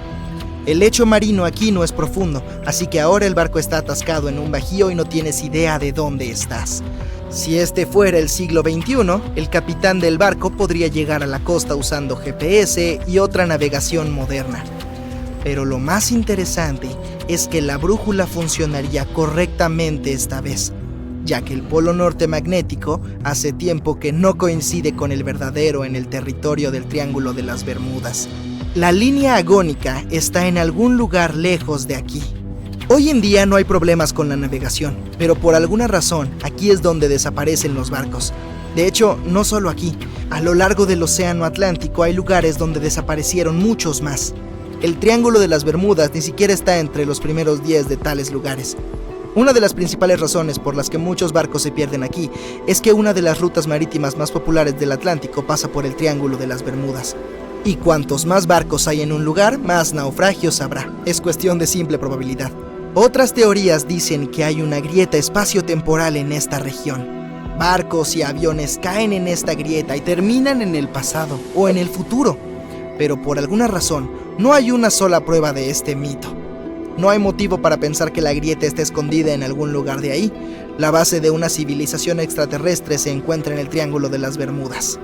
El lecho marino aquí no es profundo, así que ahora el barco está atascado en un bajío y no tienes idea de dónde estás. Si este fuera el siglo XXI, el capitán del barco podría llegar a la costa usando GPS y otra navegación moderna. Pero lo más interesante es que la brújula funcionaría correctamente esta vez, ya que el polo norte magnético hace tiempo que no coincide con el verdadero en el territorio del Triángulo de las Bermudas. La línea agónica está en algún lugar lejos de aquí. Hoy en día no hay problemas con la navegación, pero por alguna razón aquí es donde desaparecen los barcos. De hecho, no solo aquí, a lo largo del Océano Atlántico hay lugares donde desaparecieron muchos más. El Triángulo de las Bermudas ni siquiera está entre los primeros 10 de tales lugares. Una de las principales razones por las que muchos barcos se pierden aquí es que una de las rutas marítimas más populares del Atlántico pasa por el Triángulo de las Bermudas. Y cuantos más barcos hay en un lugar, más naufragios habrá. Es cuestión de simple probabilidad. Otras teorías dicen que hay una grieta espaciotemporal en esta región. Barcos y aviones caen en esta grieta y terminan en el pasado o en el futuro. Pero por alguna razón, no hay una sola prueba de este mito. No hay motivo para pensar que la grieta esté escondida en algún lugar de ahí. La base de una civilización extraterrestre se encuentra en el Triángulo de las Bermudas.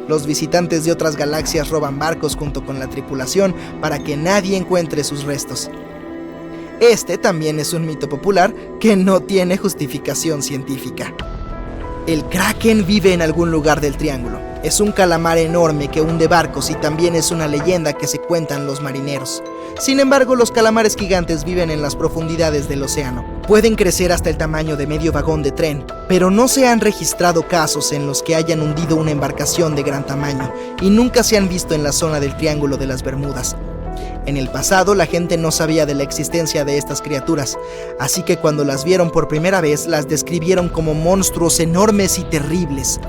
Los visitantes de otras galaxias roban barcos junto con la tripulación para que nadie encuentre sus restos. Este también es un mito popular que no tiene justificación científica. El Kraken vive en algún lugar del triángulo. Es un calamar enorme que hunde barcos y también es una leyenda que se cuentan los marineros. Sin embargo, los calamares gigantes viven en las profundidades del océano. Pueden crecer hasta el tamaño de medio vagón de tren, pero no se han registrado casos en los que hayan hundido una embarcación de gran tamaño y nunca se han visto en la zona del Triángulo de las Bermudas. En el pasado, la gente no sabía de la existencia de estas criaturas, así que cuando las vieron por primera vez, las describieron como monstruos enormes y terribles.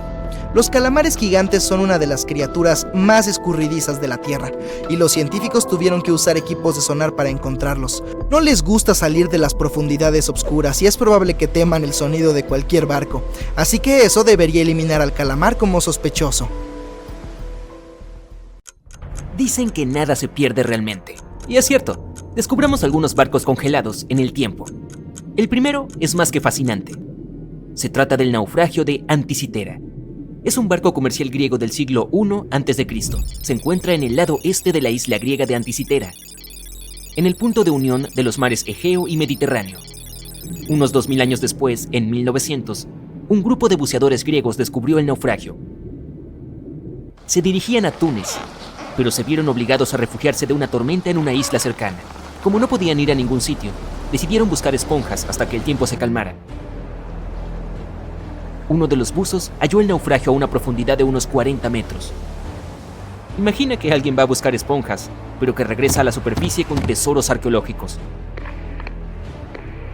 Los calamares gigantes son una de las criaturas más escurridizas de la Tierra, y los científicos tuvieron que usar equipos de sonar para encontrarlos. No les gusta salir de las profundidades oscuras y es probable que teman el sonido de cualquier barco, así que eso debería eliminar al calamar como sospechoso. Dicen que nada se pierde realmente. Y es cierto, descubramos algunos barcos congelados en el tiempo. El primero es más que fascinante. Se trata del naufragio de Anticitera. Es un barco comercial griego del siglo I a.C. Se encuentra en el lado este de la isla griega de Anticitera, en el punto de unión de los mares Egeo y Mediterráneo. Unos 2000 años después, en 1900, un grupo de buceadores griegos descubrió el naufragio. Se dirigían a Túnez, pero se vieron obligados a refugiarse de una tormenta en una isla cercana. Como no podían ir a ningún sitio, decidieron buscar esponjas hasta que el tiempo se calmara. Uno de los buzos halló el naufragio a una profundidad de unos 40 metros. Imagina que alguien va a buscar esponjas, pero que regresa a la superficie con tesoros arqueológicos.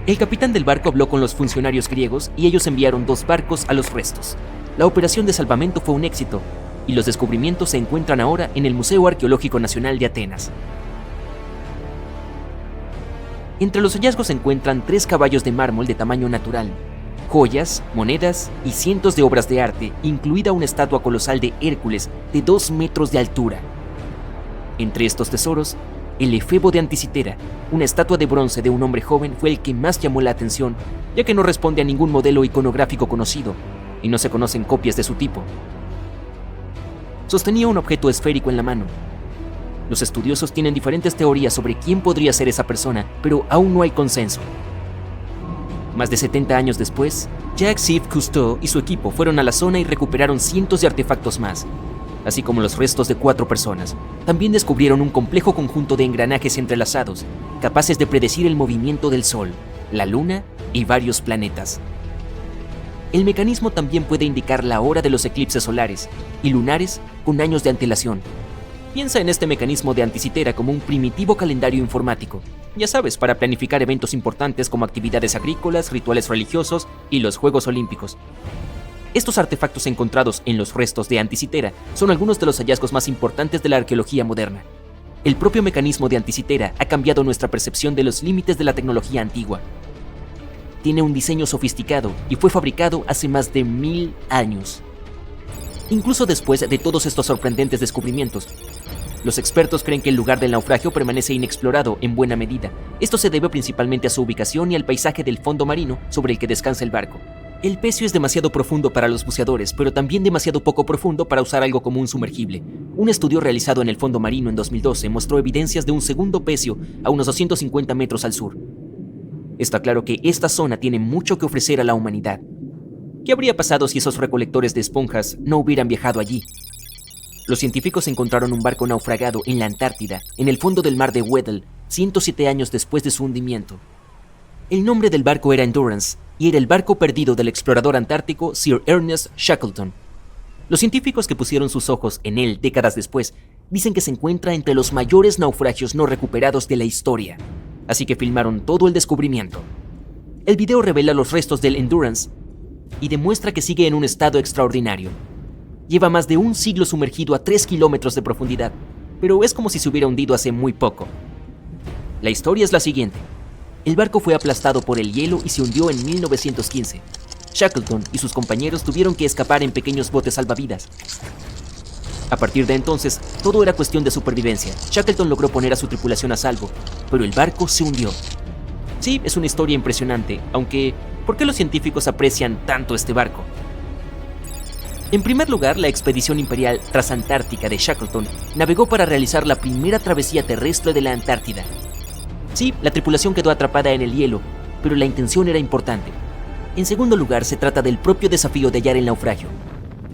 El capitán del barco habló con los funcionarios griegos y ellos enviaron 2 barcos a los restos. La operación de salvamento fue un éxito y los descubrimientos se encuentran ahora en el Museo Arqueológico Nacional de Atenas. Entre los hallazgos se encuentran 3 caballos de mármol de tamaño natural, joyas, monedas y cientos de obras de arte, incluida una estatua colosal de Hércules de 2 metros de altura. Entre estos tesoros, el efebo de Anticitera, una estatua de bronce de un hombre joven, fue el que más llamó la atención, ya que no responde a ningún modelo iconográfico conocido y no se conocen copias de su tipo. Sostenía un objeto esférico en la mano. Los estudiosos tienen diferentes teorías sobre quién podría ser esa persona, pero aún no hay consenso. Más de 70 años después, Jacques-Yves Cousteau y su equipo fueron a la zona y recuperaron cientos de artefactos más, así como los restos de 4 personas. También descubrieron un complejo conjunto de engranajes entrelazados, capaces de predecir el movimiento del Sol, la Luna y varios planetas. El mecanismo también puede indicar la hora de los eclipses solares y lunares con años de antelación. Piensa en este mecanismo de Anticitera como un primitivo calendario informático, ya sabes, para planificar eventos importantes como actividades agrícolas, rituales religiosos y los Juegos Olímpicos. Estos artefactos encontrados en los restos de Anticitera son algunos de los hallazgos más importantes de la arqueología moderna. El propio mecanismo de Anticitera ha cambiado nuestra percepción de los límites de la tecnología antigua. Tiene un diseño sofisticado y fue fabricado hace más de 1000 años. Incluso después de todos estos sorprendentes descubrimientos, los expertos creen que el lugar del naufragio permanece inexplorado en buena medida. Esto se debe principalmente a su ubicación y al paisaje del fondo marino sobre el que descansa el barco. El pecio es demasiado profundo para los buceadores, pero también demasiado poco profundo para usar algo como un sumergible. Un estudio realizado en el fondo marino en 2012 mostró evidencias de un segundo pecio a unos 250 metros al sur. Está claro que esta zona tiene mucho que ofrecer a la humanidad. ¿Qué habría pasado si esos recolectores de esponjas no hubieran viajado allí? Los científicos encontraron un barco naufragado en la Antártida, en el fondo del mar de Weddell, 107 años después de su hundimiento. El nombre del barco era Endurance, y era el barco perdido del explorador antártico Sir Ernest Shackleton. Los científicos que pusieron sus ojos en él décadas después dicen que se encuentra entre los mayores naufragios no recuperados de la historia, así que filmaron todo el descubrimiento. El video revela los restos del Endurance y demuestra que sigue en un estado extraordinario. Lleva más de un siglo sumergido a 3 kilómetros de profundidad, pero es como si se hubiera hundido hace muy poco. La historia es la siguiente. El barco fue aplastado por el hielo y se hundió en 1915. Shackleton y sus compañeros tuvieron que escapar en pequeños botes salvavidas. A partir de entonces, todo era cuestión de supervivencia. Shackleton logró poner a su tripulación a salvo, pero el barco se hundió. Sí, es una historia impresionante, aunque ¿por qué los científicos aprecian tanto este barco? En primer lugar, la expedición imperial transantártica de Shackleton navegó para realizar la primera travesía terrestre de la Antártida. Sí, la tripulación quedó atrapada en el hielo, pero la intención era importante. En segundo lugar, se trata del propio desafío de hallar el naufragio.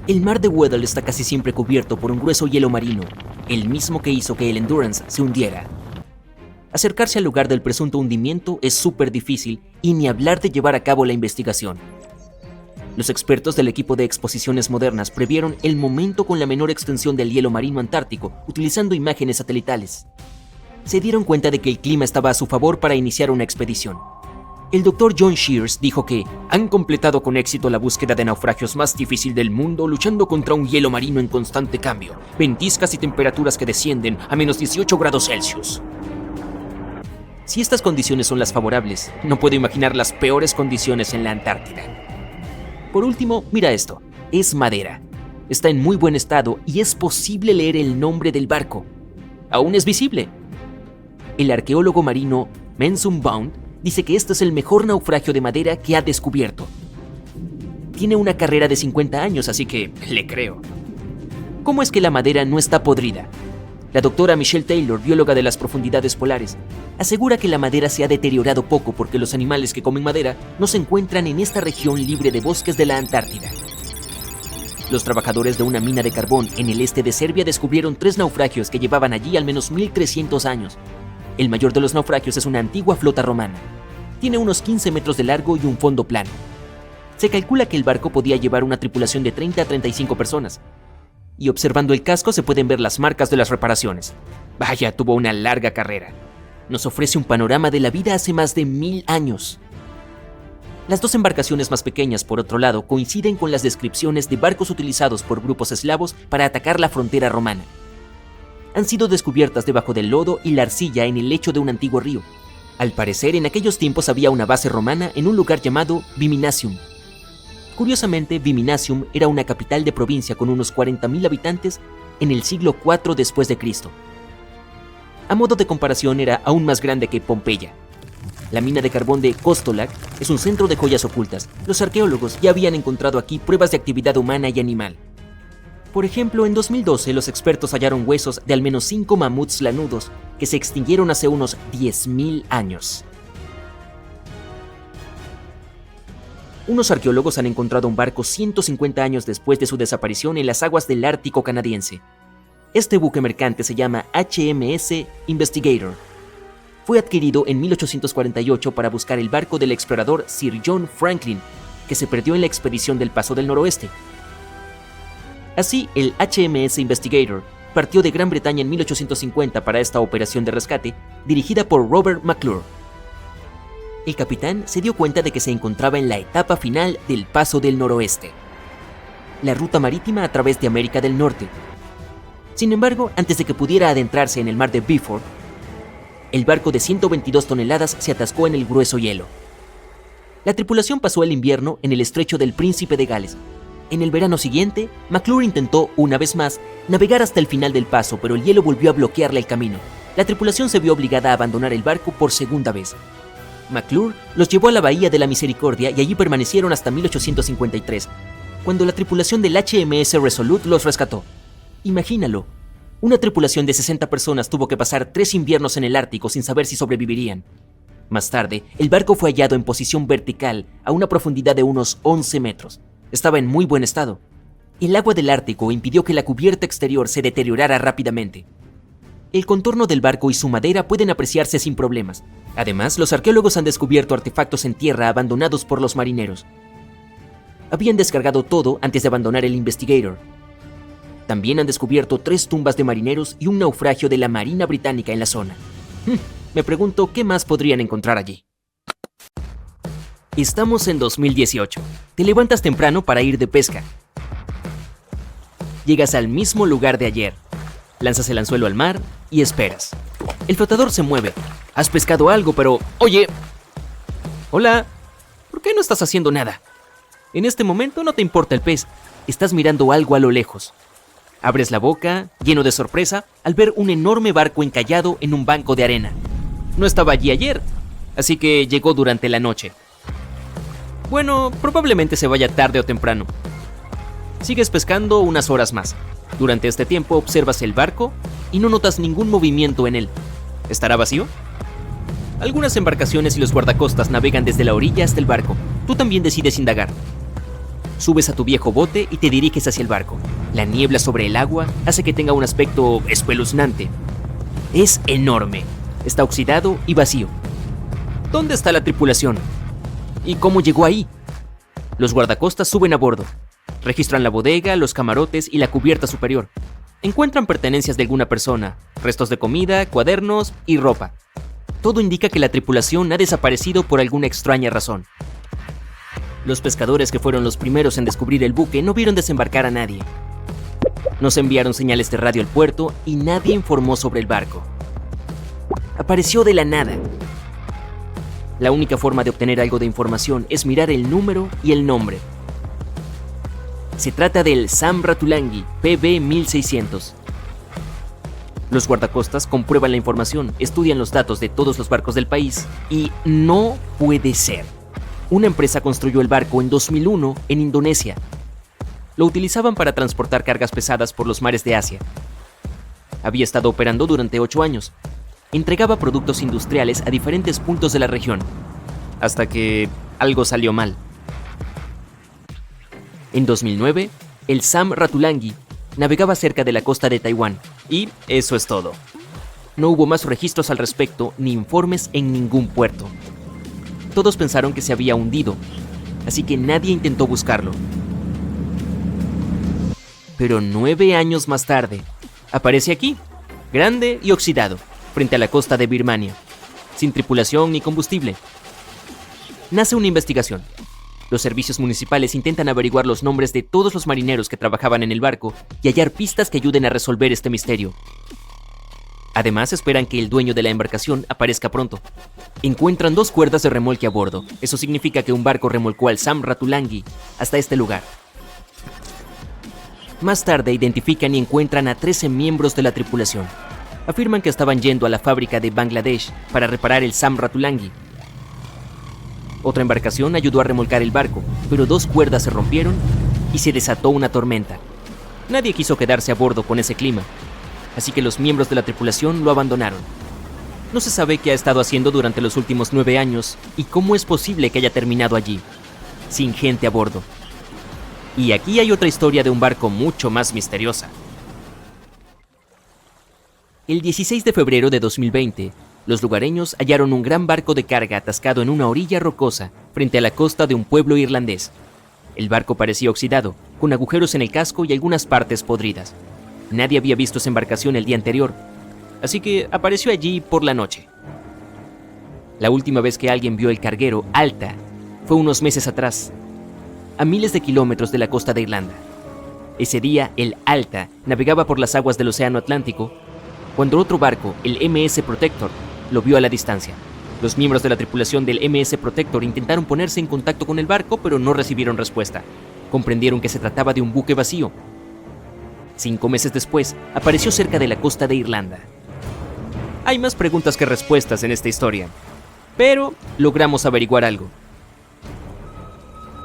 El mar de Weddell está casi siempre cubierto por un grueso hielo marino, el mismo que hizo que el Endurance se hundiera. Acercarse al lugar del presunto hundimiento es súper difícil y ni hablar de llevar a cabo la investigación. Los expertos del equipo de exposiciones modernas previeron el momento con la menor extensión del hielo marino antártico utilizando imágenes satelitales. Se dieron cuenta de que el clima estaba a su favor para iniciar una expedición. El Dr. John Shears dijo que han completado con éxito la búsqueda de naufragios más difícil del mundo luchando contra un hielo marino en constante cambio, ventiscas y temperaturas que descienden a menos 18 grados Celsius. Si estas condiciones son las favorables, no puedo imaginar las peores condiciones en la Antártida. Por último, mira esto. Es madera. Está en muy buen estado y es posible leer el nombre del barco. Aún es visible. El arqueólogo marino Mensum Bond dice que este es el mejor naufragio de madera que ha descubierto. Tiene una carrera de 50 años, así que le creo. ¿Cómo es que la madera no está podrida? La doctora Michelle Taylor, bióloga de las profundidades polares, asegura que la madera se ha deteriorado poco porque los animales que comen madera no se encuentran en esta región libre de bosques de la Antártida. Los trabajadores de una mina de carbón en el este de Serbia descubrieron 3 naufragios que llevaban allí al menos 1300 años. El mayor de los naufragios es una antigua flota romana. Tiene unos 15 metros de largo y un fondo plano. Se calcula que el barco podía llevar una tripulación de 30 a 35 personas. Y observando el casco se pueden ver las marcas de las reparaciones. Vaya, tuvo una larga carrera. Nos ofrece un panorama de la vida hace más de 1000 años. Las 2 embarcaciones más pequeñas, por otro lado, coinciden con las descripciones de barcos utilizados por grupos eslavos para atacar la frontera romana. Han sido descubiertas debajo del lodo y la arcilla en el lecho de un antiguo río. Al parecer, en aquellos tiempos había una base romana en un lugar llamado Viminacium. Curiosamente, Viminacium era una capital de provincia con unos 40.000 habitantes en el siglo IV después de Cristo. A modo de comparación, era aún más grande que Pompeya. La mina de carbón de Kostolac es un centro de joyas ocultas. Los arqueólogos ya habían encontrado aquí pruebas de actividad humana y animal. Por ejemplo, en 2012 los expertos hallaron huesos de al menos 5 mamuts lanudos que se extinguieron hace unos 10.000 años. Unos arqueólogos han encontrado un barco 150 años después de su desaparición en las aguas del Ártico canadiense. Este buque mercante se llama HMS Investigator. Fue adquirido en 1848 para buscar el barco del explorador Sir John Franklin, que se perdió en la expedición del Paso del Noroeste. Así, el HMS Investigator partió de Gran Bretaña en 1850 para esta operación de rescate, dirigida por Robert McClure. El capitán se dio cuenta de que se encontraba en la etapa final del Paso del Noroeste, la ruta marítima a través de América del Norte. Sin embargo, antes de que pudiera adentrarse en el mar de Beaufort, el barco de 122 toneladas se atascó en el grueso hielo. La tripulación pasó el invierno en el estrecho del Príncipe de Gales. En el verano siguiente, McClure intentó, una vez más, navegar hasta el final del paso, pero el hielo volvió a bloquearle el camino. La tripulación se vio obligada a abandonar el barco por segunda vez. McClure los llevó a la Bahía de la Misericordia y allí permanecieron hasta 1853, cuando la tripulación del HMS Resolute los rescató. Imagínalo, una tripulación de 60 personas tuvo que pasar 3 inviernos en el Ártico sin saber si sobrevivirían. Más tarde, el barco fue hallado en posición vertical a una profundidad de unos 11 metros. Estaba en muy buen estado. El agua del Ártico impidió que la cubierta exterior se deteriorara rápidamente. El contorno del barco y su madera pueden apreciarse sin problemas. Además, los arqueólogos han descubierto artefactos en tierra abandonados por los marineros. Habían descargado todo antes de abandonar el Investigator. También han descubierto 3 tumbas de marineros y un naufragio de la Marina Británica en la zona. Me pregunto qué más podrían encontrar allí. Estamos en 2018. Te levantas temprano para ir de pesca. Llegas al mismo lugar de ayer. Lanzas el anzuelo al mar y esperas. El flotador se mueve. Has pescado algo, pero... ¡Oye! Hola. ¿Por qué no estás haciendo nada? En este momento no te importa el pez. Estás mirando algo a lo lejos. Abres la boca, lleno de sorpresa, al ver un enorme barco encallado en un banco de arena. No estaba allí ayer, así que llegó durante la noche. Bueno, probablemente se vaya tarde o temprano. Sigues pescando unas horas más. Durante este tiempo observas el barco y no notas ningún movimiento en él. ¿Estará vacío? Algunas embarcaciones y los guardacostas navegan desde la orilla hasta el barco. Tú también decides indagar. Subes a tu viejo bote y te diriges hacia el barco. La niebla sobre el agua hace que tenga un aspecto espeluznante. Es enorme. Está oxidado y vacío. ¿Dónde está la tripulación? ¿Y cómo llegó ahí? Los guardacostas suben a bordo. Registran la bodega, los camarotes y la cubierta superior. Encuentran pertenencias de alguna persona, restos de comida, cuadernos y ropa. Todo indica que la tripulación ha desaparecido por alguna extraña razón. Los pescadores, que fueron los primeros en descubrir el buque, no vieron desembarcar a nadie. No se enviaron señales de radio al puerto y nadie informó sobre el barco. Apareció de la nada. La única forma de obtener algo de información es mirar el número y el nombre. Se trata del Sam Ratulangi PB 1600. Los guardacostas comprueban la información, estudian los datos de todos los barcos del país y no puede ser. Una empresa construyó el barco en 2001 en Indonesia. Lo utilizaban para transportar cargas pesadas por los mares de Asia. Había estado operando durante 8 años. Entregaba productos industriales a diferentes puntos de la región, hasta que algo salió mal. En 2009, el Sam Ratulangi navegaba cerca de la costa de Taiwán, y eso es todo. No hubo más registros al respecto ni informes en ningún puerto. Todos pensaron que se había hundido, así que nadie intentó buscarlo. Pero 9 años más tarde, aparece aquí, grande y oxidado, frente a la costa de Birmania, sin tripulación ni combustible. Nace una investigación. Los servicios municipales intentan averiguar los nombres de todos los marineros que trabajaban en el barco y hallar pistas que ayuden a resolver este misterio. Además, esperan que el dueño de la embarcación aparezca pronto. Encuentran 2 cuerdas de remolque a bordo. Eso significa que un barco remolcó al Sam Ratulangi hasta este lugar. Más tarde identifican y encuentran a 13 miembros de la tripulación. Afirman que estaban yendo a la fábrica de Bangladesh para reparar el Sam Ratulangi. Otra embarcación ayudó a remolcar el barco, pero 2 cuerdas se rompieron y se desató una tormenta. Nadie quiso quedarse a bordo con ese clima, así que los miembros de la tripulación lo abandonaron. No se sabe qué ha estado haciendo durante los últimos 9 años y cómo es posible que haya terminado allí, sin gente a bordo. Y aquí hay otra historia de un barco mucho más misteriosa. El 16 de febrero de 2020, los lugareños hallaron un gran barco de carga atascado en una orilla rocosa frente a la costa de un pueblo irlandés. El barco parecía oxidado, con agujeros en el casco y algunas partes podridas. Nadie había visto esa embarcación el día anterior, así que apareció allí por la noche. La última vez que alguien vio el carguero Alta fue unos meses atrás, a miles de kilómetros de la costa de Irlanda. Ese día, el Alta navegaba por las aguas del Océano Atlántico, cuando otro barco, el MS Protector, lo vio a la distancia. Los miembros de la tripulación del MS Protector intentaron ponerse en contacto con el barco, pero no recibieron respuesta. Comprendieron que se trataba de un buque vacío. 5 meses después, apareció cerca de la costa de Irlanda. Hay más preguntas que respuestas en esta historia, pero logramos averiguar algo.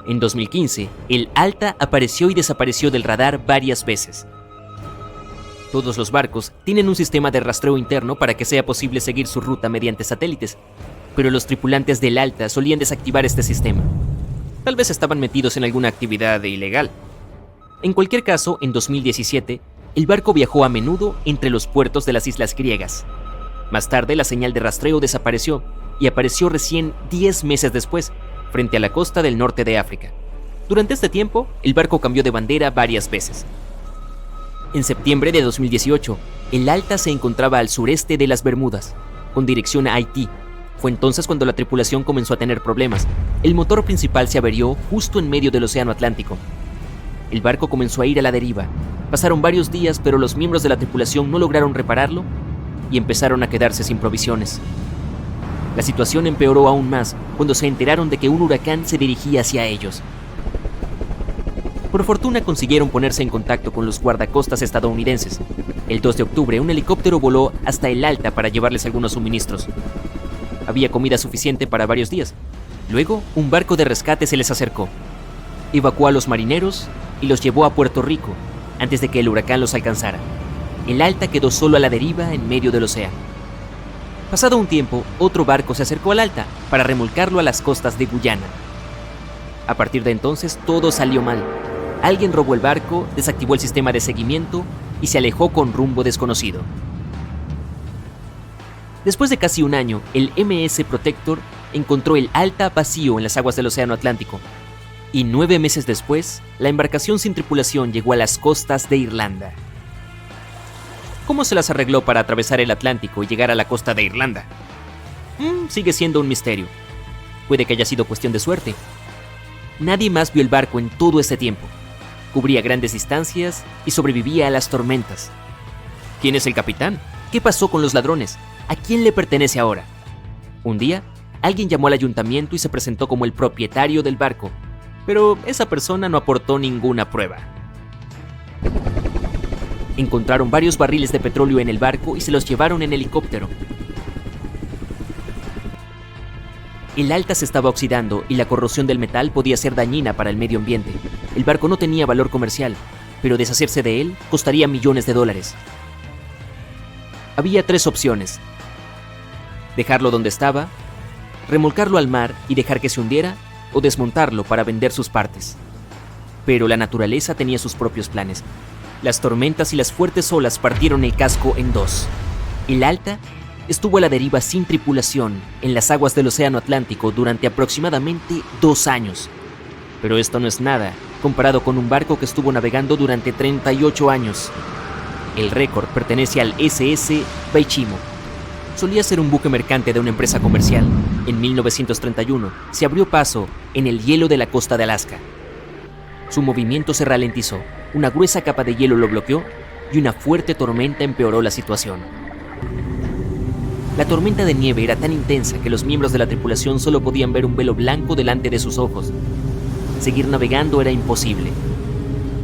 En 2015, el Alta apareció y desapareció del radar varias veces. Todos los barcos tienen un sistema de rastreo interno para que sea posible seguir su ruta mediante satélites, pero los tripulantes del Alta solían desactivar este sistema. Tal vez estaban metidos en alguna actividad ilegal. En cualquier caso, en 2017, el barco viajó a menudo entre los puertos de las islas griegas. Más tarde, la señal de rastreo desapareció y apareció recién 10 meses después, frente a la costa del norte de África. Durante este tiempo, el barco cambió de bandera varias veces. En septiembre de 2018, el Alta se encontraba al sureste de las Bermudas, con dirección a Haití. Fue entonces cuando la tripulación comenzó a tener problemas. El motor principal se averió justo en medio del Océano Atlántico. El barco comenzó a ir a la deriva. Pasaron varios días, pero los miembros de la tripulación no lograron repararlo y empezaron a quedarse sin provisiones. La situación empeoró aún más cuando se enteraron de que un huracán se dirigía hacia ellos. Por fortuna consiguieron ponerse en contacto con los guardacostas estadounidenses. El 2 de octubre, un helicóptero voló hasta el Alta para llevarles algunos suministros. Había comida suficiente para varios días. Luego, un barco de rescate se les acercó. Evacuó a los marineros y los llevó a Puerto Rico antes de que el huracán los alcanzara. El Alta quedó solo a la deriva en medio del océano. Pasado un tiempo, otro barco se acercó al Alta para remolcarlo a las costas de Guyana. A partir de entonces, todo salió mal. Alguien robó el barco, desactivó el sistema de seguimiento y se alejó con rumbo desconocido. Después de casi un año, el MS Protector encontró el Alta vacío en las aguas del Océano Atlántico. Y 9 meses después, la embarcación sin tripulación llegó a las costas de Irlanda. ¿Cómo se las arregló para atravesar el Atlántico y llegar a la costa de Irlanda? Sigue siendo un misterio. Puede que haya sido cuestión de suerte. Nadie más vio el barco en todo este tiempo. Cubría grandes distancias y sobrevivía a las tormentas. ¿Quién es el capitán? ¿Qué pasó con los ladrones? ¿A quién le pertenece ahora? Un día, Alguien llamó al ayuntamiento y se presentó como el propietario del barco, pero esa persona no aportó ninguna prueba. Encontraron varios barriles de petróleo en el barco y se los llevaron en helicóptero. El Alta se estaba oxidando y la corrosión del metal podía ser dañina para el medio ambiente. El barco no tenía valor comercial, pero deshacerse de él costaría millones de dólares. Había 3 opciones: dejarlo donde estaba, remolcarlo al mar y dejar que se hundiera, o desmontarlo para vender sus partes. Pero la naturaleza tenía sus propios planes. Las tormentas y las fuertes olas partieron el casco en 2. El Alta estuvo a la deriva sin tripulación en las aguas del Océano Atlántico durante aproximadamente 2 años. Pero esto no es nada comparado con un barco que estuvo navegando durante 38 años. El récord pertenece al SS Baichimo. Solía ser un buque mercante de una empresa comercial. En 1931 se abrió paso en el hielo de la costa de Alaska. Su movimiento se ralentizó, una gruesa capa de hielo lo bloqueó y una fuerte tormenta empeoró la situación. La tormenta de nieve era tan intensa que los miembros de la tripulación solo podían ver un velo blanco delante de sus ojos. Seguir navegando era imposible.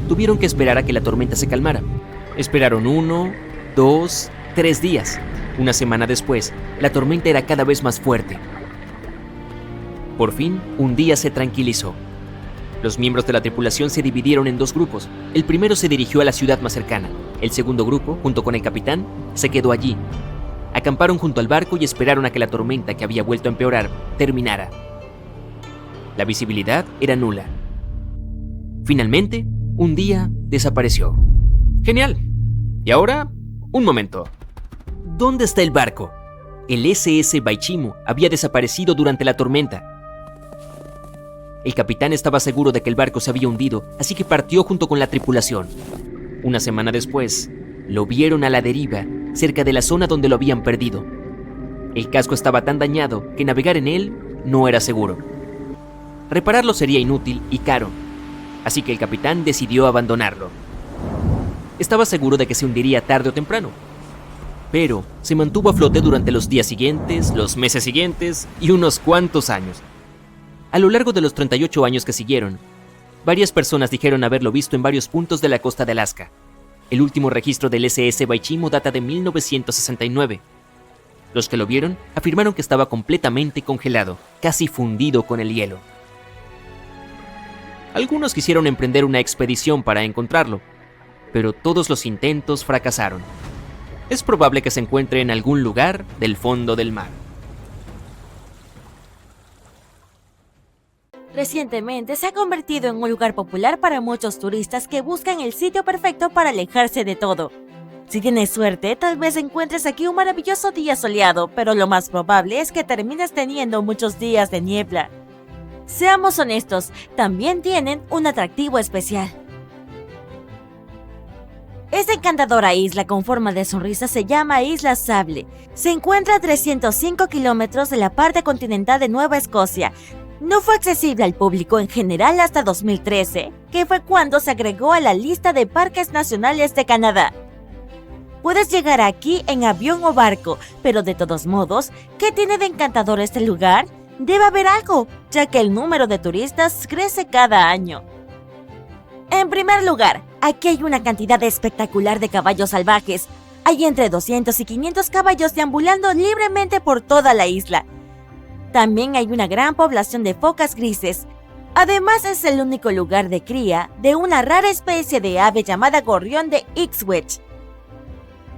Tuvieron que esperar a que la tormenta se calmara. Esperaron 1, 2, 3 días. Una semana después, la tormenta era cada vez más fuerte. Por fin, un día se tranquilizó. Los miembros de la tripulación se dividieron en 2 grupos. El primero se dirigió a la ciudad más cercana. El segundo grupo, junto con el capitán, se quedó allí. Acamparon junto al barco y esperaron a que la tormenta, que había vuelto a empeorar, terminara. La visibilidad era nula. Finalmente, un día desapareció. ¡Genial! Y ahora, un momento. ¿Dónde está el barco? El SS Baichimo había desaparecido durante la tormenta. El capitán estaba seguro de que el barco se había hundido, así que partió junto con la tripulación. Una semana después, lo vieron a la deriva, cerca de la zona donde lo habían perdido. El casco estaba tan dañado que navegar en él no era seguro. Repararlo sería inútil y caro, así que el capitán decidió abandonarlo. Estaba seguro de que se hundiría tarde o temprano, pero se mantuvo a flote durante los días siguientes, los meses siguientes y unos cuantos años. A lo largo de los 38 años que siguieron, varias personas dijeron haberlo visto en varios puntos de la costa de Alaska. El último registro del SS Baichimo data de 1969. Los que lo vieron afirmaron que estaba completamente congelado, casi fundido con el hielo. Algunos quisieron emprender una expedición para encontrarlo, pero todos los intentos fracasaron. Es probable que se encuentre en algún lugar del fondo del mar. Recientemente se ha convertido en un lugar popular para muchos turistas que buscan el sitio perfecto para alejarse de todo. Si tienes suerte, tal vez encuentres aquí un maravilloso día soleado, pero lo más probable es que termines teniendo muchos días de niebla. Seamos honestos, también tienen un atractivo especial. Esta encantadora isla con forma de sonrisa se llama Isla Sable. Se encuentra a 305 kilómetros de la parte continental de Nueva Escocia. No fue accesible al público en general hasta 2013, que fue cuando se agregó a la lista de parques nacionales de Canadá. Puedes llegar aquí en avión o barco, pero de todos modos, ¿qué tiene de encantador este lugar? Debe haber algo, ya que el número de turistas crece cada año. En primer lugar, aquí hay una cantidad espectacular de caballos salvajes. Hay entre 200 y 500 caballos deambulando libremente por toda la isla. También hay una gran población de focas grises. Además, es el único lugar de cría de una rara especie de ave llamada gorrión de Ipswich.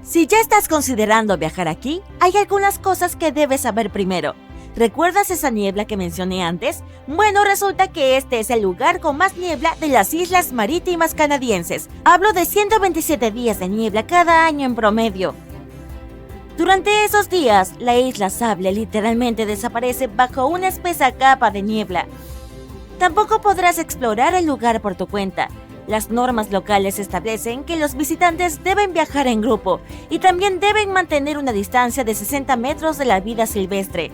Si ya estás considerando viajar aquí, hay algunas cosas que debes saber primero. ¿Recuerdas esa niebla que mencioné antes? Bueno, resulta que este es el lugar con más niebla de las islas marítimas canadienses. Hablo de 127 días de niebla cada año en promedio. Durante esos días, la Isla Sable literalmente desaparece bajo una espesa capa de niebla. Tampoco podrás explorar el lugar por tu cuenta. Las normas locales establecen que los visitantes deben viajar en grupo y también deben mantener una distancia de 60 metros de la vida silvestre.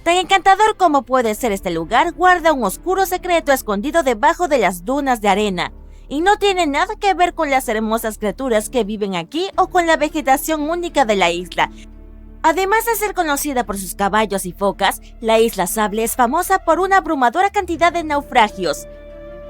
Tan encantador como puede ser este lugar, guarda un oscuro secreto escondido debajo de las dunas de arena. Y no tiene nada que ver con las hermosas criaturas que viven aquí o con la vegetación única de la isla. Además de ser conocida por sus caballos y focas, la Isla Sable es famosa por una abrumadora cantidad de naufragios.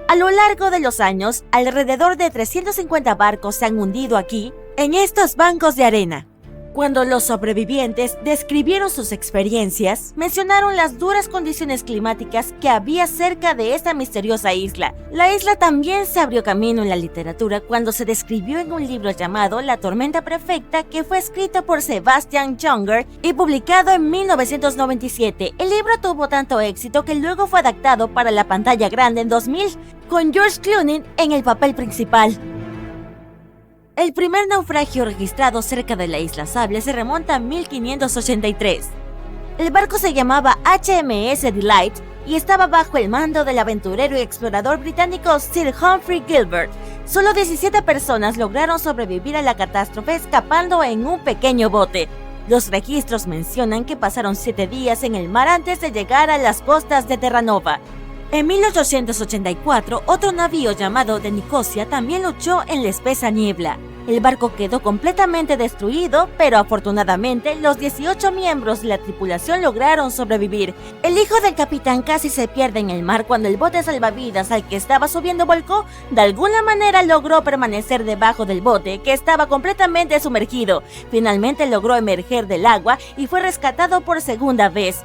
A lo largo de los años, alrededor de 350 barcos se han hundido aquí, en estos bancos de arena. Cuando los sobrevivientes describieron sus experiencias, mencionaron las duras condiciones climáticas que había cerca de esta misteriosa isla. La isla también se abrió camino en la literatura cuando se describió en un libro llamado La tormenta perfecta, que fue escrito por Sebastian Junger y publicado en 1997. El libro tuvo tanto éxito que luego fue adaptado para la pantalla grande en 2000, con George Clooney en el papel principal. El primer naufragio registrado cerca de la Isla Sable se remonta a 1583. El barco se llamaba HMS Delight y estaba bajo el mando del aventurero y explorador británico Sir Humphrey Gilbert. Solo 17 personas lograron sobrevivir a la catástrofe escapando en un pequeño bote. Los registros mencionan que pasaron 7 días en el mar antes de llegar a las costas de Terranova. En 1884, otro navío llamado de Nicosia también luchó en la espesa niebla. El barco quedó completamente destruido, pero afortunadamente los 18 miembros de la tripulación lograron sobrevivir. El hijo del capitán casi se pierde en el mar cuando el bote salvavidas al que estaba subiendo volcó. De alguna manera logró permanecer debajo del bote, que estaba completamente sumergido. Finalmente logró emerger del agua y fue rescatado por segunda vez.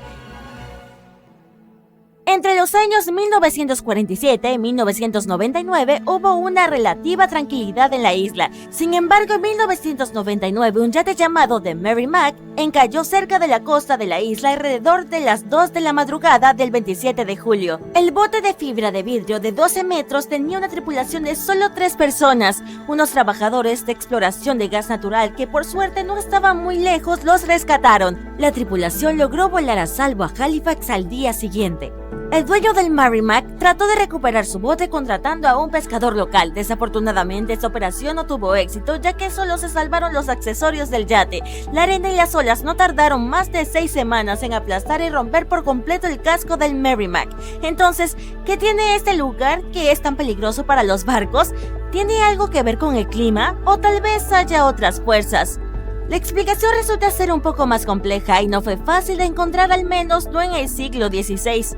Entre los años 1947 y 1999 hubo una relativa tranquilidad en la isla. Sin embargo, en 1999 un yate llamado The Merrimack encalló cerca de la costa de la isla alrededor de las 2 de la madrugada del 27 de julio. El bote de fibra de vidrio de 12 metros tenía una tripulación de solo 3 personas. Unos trabajadores de exploración de gas natural que por suerte no estaban muy lejos los rescataron. La tripulación logró volar a salvo a Halifax al día siguiente. El dueño del Merrimack trató de recuperar su bote contratando a un pescador local. Desafortunadamente, esta operación no tuvo éxito, ya que solo se salvaron los accesorios del yate. La arena y las olas no tardaron más de 6 semanas en aplastar y romper por completo el casco del Merrimack. Entonces, ¿qué tiene este lugar que es tan peligroso para los barcos? ¿Tiene algo que ver con el clima? ¿O tal vez haya otras fuerzas? La explicación resulta ser un poco más compleja y no fue fácil de encontrar, al menos no en el siglo XVI.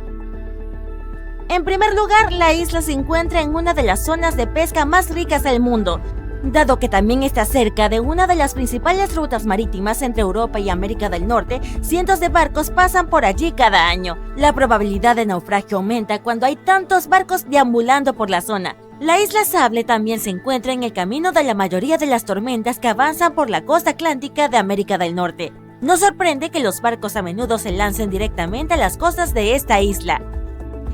En primer lugar, la isla se encuentra en una de las zonas de pesca más ricas del mundo, dado que también está cerca de una de las principales rutas marítimas entre Europa y América del Norte. Cientos de barcos pasan por allí cada año. La probabilidad de naufragio aumenta cuando hay tantos barcos deambulando por la zona. La Isla Sable también se encuentra en el camino de la mayoría de las tormentas que avanzan por la costa atlántica de América del Norte. No sorprende que los barcos a menudo se lancen directamente a las costas de esta isla.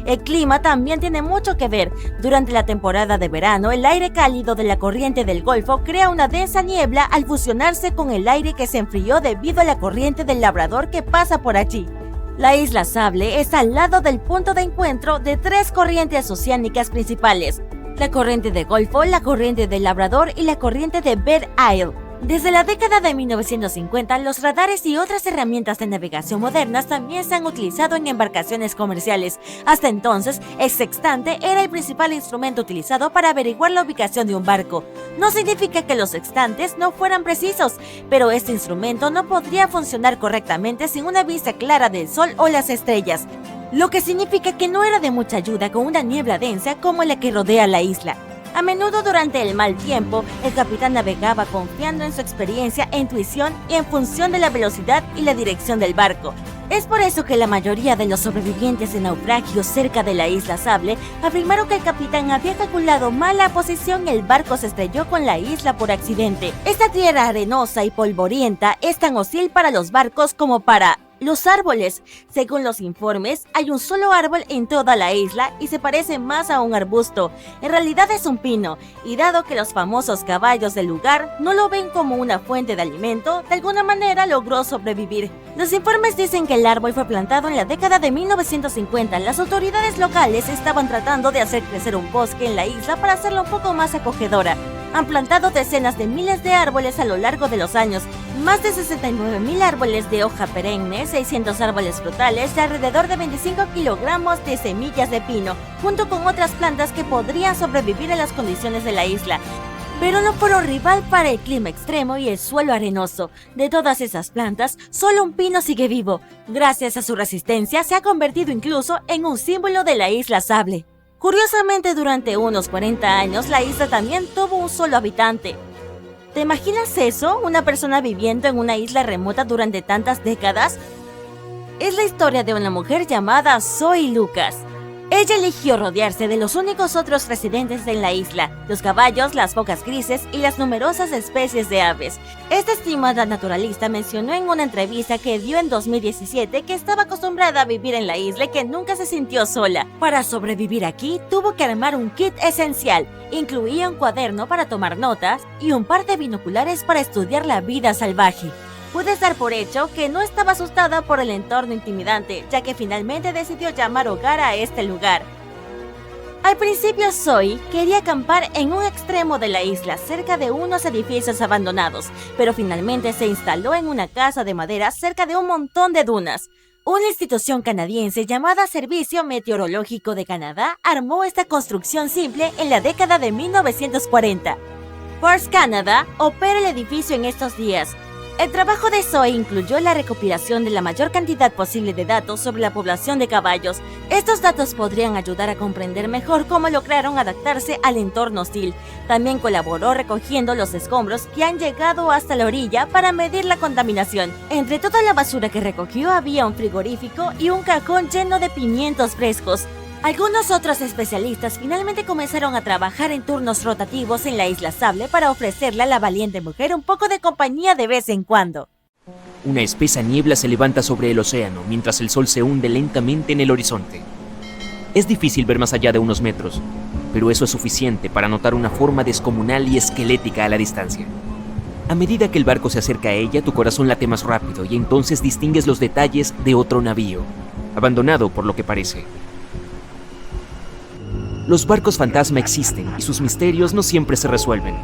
El clima también tiene mucho que ver. Durante la temporada de verano, el aire cálido de la corriente del Golfo crea una densa niebla al fusionarse con el aire que se enfrió debido a la corriente del Labrador que pasa por allí. La Isla Sable está al lado del punto de encuentro de 3 corrientes oceánicas principales: la corriente del Golfo, la corriente del Labrador y la corriente de Bear Isle. Desde la década de 1950, los radares y otras herramientas de navegación modernas también se han utilizado en embarcaciones comerciales. Hasta entonces, el sextante era el principal instrumento utilizado para averiguar la ubicación de un barco. No significa que los sextantes no fueran precisos, pero este instrumento no podría funcionar correctamente sin una vista clara del sol o las estrellas, lo que significa que no era de mucha ayuda con una niebla densa como la que rodea la isla. A menudo durante el mal tiempo, el capitán navegaba confiando en su experiencia e intuición y en función de la velocidad y la dirección del barco. Es por eso que la mayoría de los sobrevivientes de naufragios cerca de la Isla Sable afirmaron que el capitán había calculado mal la posición y el barco se estrelló con la isla por accidente. Esta tierra arenosa y polvorienta es tan hostil para los barcos como para los árboles. Según los informes, hay un solo árbol en toda la isla y se parece más a un arbusto. En realidad es un pino, y dado que los famosos caballos del lugar no lo ven como una fuente de alimento, de alguna manera logró sobrevivir. Los informes dicen que el árbol fue plantado en la década de 1950. Las autoridades locales estaban tratando de hacer crecer un bosque en la isla para hacerla un poco más acogedora. Han plantado decenas de miles de árboles a lo largo de los años, más de 69,000 árboles de hoja perenne, 600 árboles frutales y alrededor de 25 kilogramos de semillas de pino, junto con otras plantas que podrían sobrevivir a las condiciones de la isla. pero no fueron rival para el clima extremo y el suelo arenoso. De todas esas plantas, solo un pino sigue vivo. Gracias a su resistencia, se ha convertido incluso en un símbolo de la isla Sable. Curiosamente, durante unos 40 años, la isla también tuvo un solo habitante. ¿Te imaginas eso? ¿Una persona viviendo en una isla remota durante tantas décadas? Es la historia de una mujer llamada Zoe Lucas. Ella eligió rodearse de los únicos otros residentes en la isla, los caballos, las focas grises y las numerosas especies de aves. Esta estimada naturalista mencionó en una entrevista que dio en 2017 que estaba acostumbrada a vivir en la isla y que nunca se sintió sola. Para sobrevivir aquí, tuvo que armar un kit esencial. Incluía un cuaderno para tomar notas y un par de binoculares para estudiar la vida salvaje. Puedes dar por hecho que no estaba asustada por el entorno intimidante, ya que finalmente decidió llamar hogar a este lugar. Al principio Zoe quería acampar en un extremo de la isla, cerca de unos edificios abandonados, pero finalmente se instaló en una casa de madera cerca de un montón de dunas. Una institución canadiense llamada Servicio Meteorológico de Canadá armó esta construcción simple en la década de 1940. Force Canada opera el edificio en estos días. El trabajo de Zoe incluyó la recopilación de la mayor cantidad posible de datos sobre la población de caballos. Estos datos podrían ayudar a comprender mejor cómo lograron adaptarse al entorno hostil. También colaboró recogiendo los escombros que han llegado hasta la orilla para medir la contaminación. Entre toda la basura que recogió había un frigorífico y un cajón lleno de pimientos frescos. Algunos otros especialistas finalmente comenzaron a trabajar en turnos rotativos en la isla Sable para ofrecerle a la valiente mujer un poco de compañía de vez en cuando. Una espesa niebla se levanta sobre el océano mientras el sol se hunde lentamente en el horizonte. Es difícil ver más allá de unos metros, pero eso es suficiente para notar una forma descomunal y esquelética a la distancia. A medida que el barco se acerca a ella, tu corazón late más rápido y entonces distingues los detalles de otro navío, abandonado por lo que parece. Los barcos fantasma existen y sus misterios no siempre se resuelven.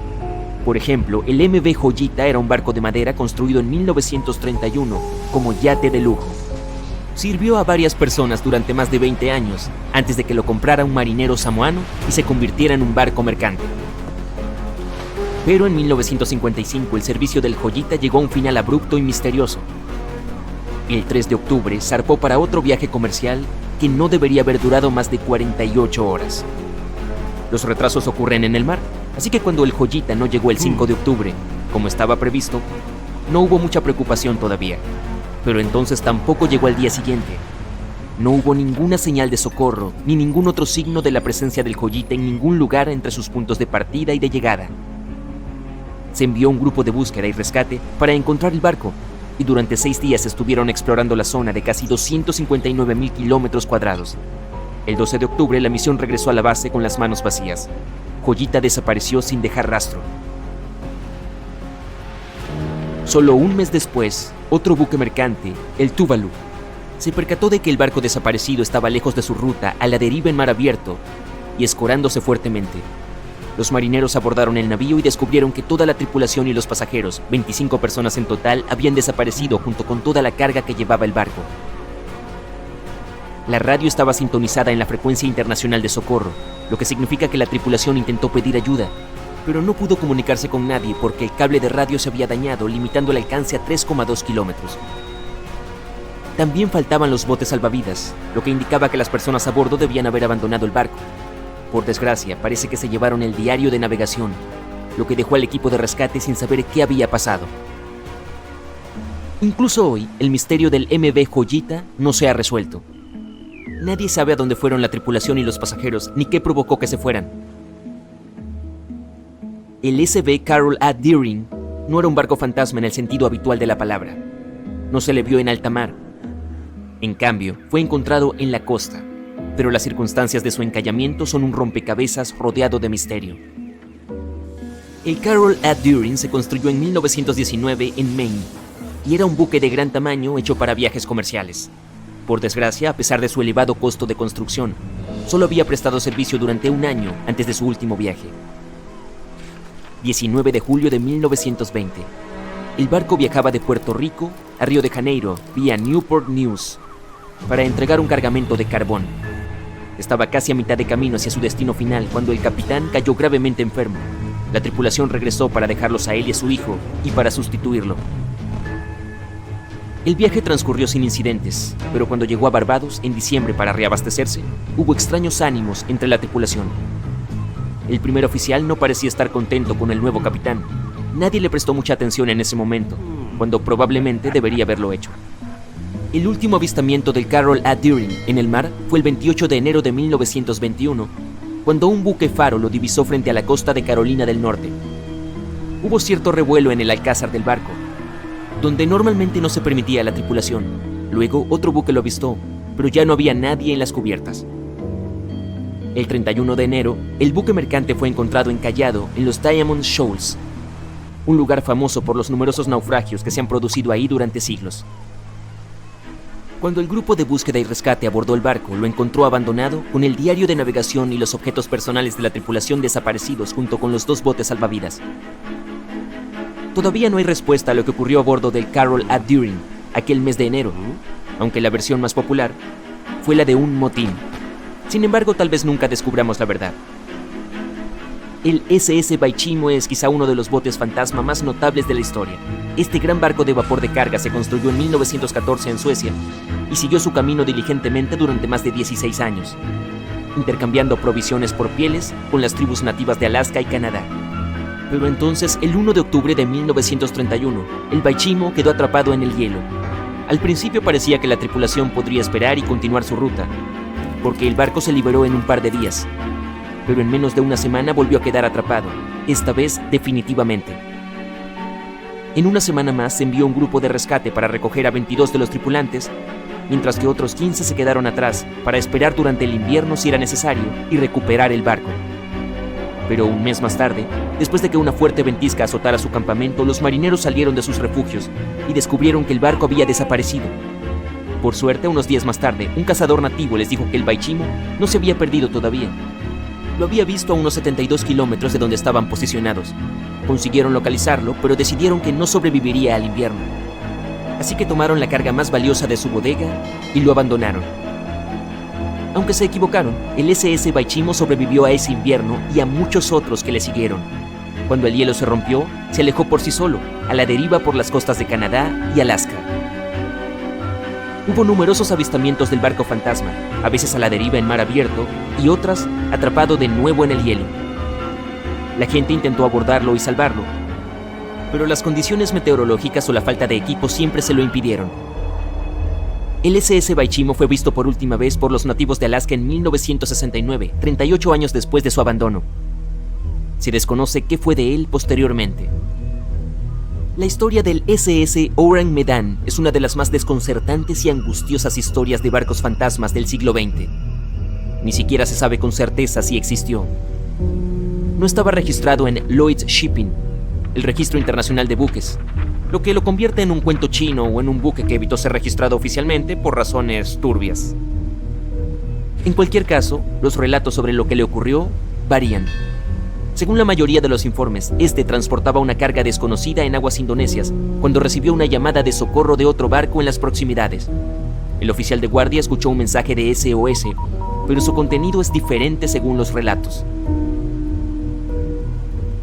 Por ejemplo, el MV Joyita era un barco de madera construido en 1931 como yate de lujo. Sirvió a varias personas durante más de 20 años antes de que lo comprara un marinero samoano y se convirtiera en un barco mercante. Pero en 1955 el servicio del Joyita llegó a un final abrupto y misterioso. El 3 de octubre zarpó para otro viaje comercial que no debería haber durado más de 48 horas. Los retrasos ocurren en el mar, así que cuando el Joyita no llegó el 5 de octubre, como estaba previsto, no hubo mucha preocupación todavía. Pero entonces tampoco llegó al día siguiente. No hubo ninguna señal de socorro, ni ningún otro signo de la presencia del Joyita en ningún lugar entre sus puntos de partida y de llegada. Se envió un grupo de búsqueda y rescate para encontrar el barco, y durante 6 días estuvieron explorando la zona de casi 259,000 kilómetros cuadrados. El 12 de octubre la misión regresó a la base con las manos vacías. Joyita desapareció sin dejar rastro. Solo un mes después, otro buque mercante, el Tuvalu, se percató de que el barco desaparecido estaba lejos de su ruta, a la deriva en mar abierto, y escorándose fuertemente. Los marineros abordaron el navío y descubrieron que toda la tripulación y los pasajeros, 25 personas en total, habían desaparecido junto con toda la carga que llevaba el barco. La radio estaba sintonizada en la frecuencia internacional de socorro, lo que significa que la tripulación intentó pedir ayuda, pero no pudo comunicarse con nadie porque el cable de radio se había dañado, limitando el alcance a 3,2 kilómetros. También faltaban los botes salvavidas, lo que indicaba que las personas a bordo debían haber abandonado el barco. Por desgracia, parece que se llevaron el diario de navegación, lo que dejó al equipo de rescate sin saber qué había pasado. Incluso hoy, el misterio del MV Joyita no se ha resuelto. Nadie sabe a dónde fueron la tripulación y los pasajeros, ni qué provocó que se fueran. El SV Carol A. Deering no era un barco fantasma en el sentido habitual de la palabra. No se le vio en alta mar. En cambio, fue encontrado en la costa, pero las circunstancias de su encallamiento son un rompecabezas rodeado de misterio. El Carol A. Deering se construyó en 1919 en Maine y era un buque de gran tamaño hecho para viajes comerciales. Por desgracia, a pesar de su elevado costo de construcción, solo había prestado servicio durante un año antes de su último viaje. 19 de julio de 1920. El barco viajaba de Puerto Rico a Río de Janeiro vía Newport News para entregar un cargamento de carbón. Estaba casi a mitad de camino hacia su destino final cuando el capitán cayó gravemente enfermo. La tripulación regresó para dejarlos a él y a su hijo y para sustituirlo. El viaje transcurrió sin incidentes, pero cuando llegó a Barbados en diciembre para reabastecerse, hubo extraños ánimos entre la tripulación. El primer oficial no parecía estar contento con el nuevo capitán. Nadie le prestó mucha atención en ese momento, cuando probablemente debería haberlo hecho. El último avistamiento del Carroll A. Deering en el mar fue el 28 de enero de 1921, cuando un buque faro lo divisó frente a la costa de Carolina del Norte. Hubo cierto revuelo en el alcázar del barco, donde normalmente no se permitía a la tripulación. Luego otro buque lo avistó, pero ya no había nadie en las cubiertas. El 31 de enero, el buque mercante fue encontrado encallado en los Diamond Shoals, un lugar famoso por los numerosos naufragios que se han producido ahí durante siglos. Cuando el grupo de búsqueda y rescate abordó el barco, lo encontró abandonado con el diario de navegación y los objetos personales de la tripulación desaparecidos junto con los 2 botes salvavidas. Todavía no hay respuesta a lo que ocurrió a bordo del Carroll A. Deering aquel mes de enero, aunque la versión más popular fue la de un motín. Sin embargo, tal vez nunca descubramos la verdad. El SS Baichimo es quizá uno de los botes fantasma más notables de la historia. Este gran barco de vapor de carga se construyó en 1914 en Suecia y siguió su camino diligentemente durante más de 16 años, intercambiando provisiones por pieles con las tribus nativas de Alaska y Canadá. Pero entonces, el 1 de octubre de 1931, el Baichimo quedó atrapado en el hielo. Al principio parecía que la tripulación podría esperar y continuar su ruta, porque el barco se liberó en un par de días. Pero en menos de una semana volvió a quedar atrapado, esta vez definitivamente. En una semana más se envió un grupo de rescate para recoger a 22 de los tripulantes, mientras que otros 15 se quedaron atrás para esperar durante el invierno si era necesario y recuperar el barco. Pero un mes más tarde, después de que una fuerte ventisca azotara su campamento, los marineros salieron de sus refugios y descubrieron que el barco había desaparecido. Por suerte, unos días más tarde, un cazador nativo les dijo que el Baichimo no se había perdido todavía. Lo había visto a unos 72 kilómetros de donde estaban posicionados. Consiguieron localizarlo, pero decidieron que no sobreviviría al invierno. Así que tomaron la carga más valiosa de su bodega y lo abandonaron. Aunque se equivocaron, el SS Baichimo sobrevivió a ese invierno y a muchos otros que le siguieron. Cuando el hielo se rompió, se alejó por sí solo, a la deriva por las costas de Canadá y Alaska. Hubo numerosos avistamientos del barco fantasma, a veces a la deriva en mar abierto y otras atrapado de nuevo en el hielo. La gente intentó abordarlo y salvarlo, pero las condiciones meteorológicas o la falta de equipo siempre se lo impidieron. El SS Baichimo fue visto por última vez por los nativos de Alaska en 1969, 38 años después de su abandono. Se desconoce qué fue de él posteriormente. La historia del SS Orang Medan es una de las más desconcertantes y angustiosas historias de barcos fantasmas del siglo XX. Ni siquiera se sabe con certeza si existió. No estaba registrado en Lloyd's Shipping, el registro internacional de buques, lo que lo convierte en un cuento chino o en un buque que evitó ser registrado oficialmente por razones turbias. En cualquier caso, los relatos sobre lo que le ocurrió varían. Según la mayoría de los informes, este transportaba una carga desconocida en aguas indonesias cuando recibió una llamada de socorro de otro barco en las proximidades. El oficial de guardia escuchó un mensaje de SOS, pero su contenido es diferente según los relatos.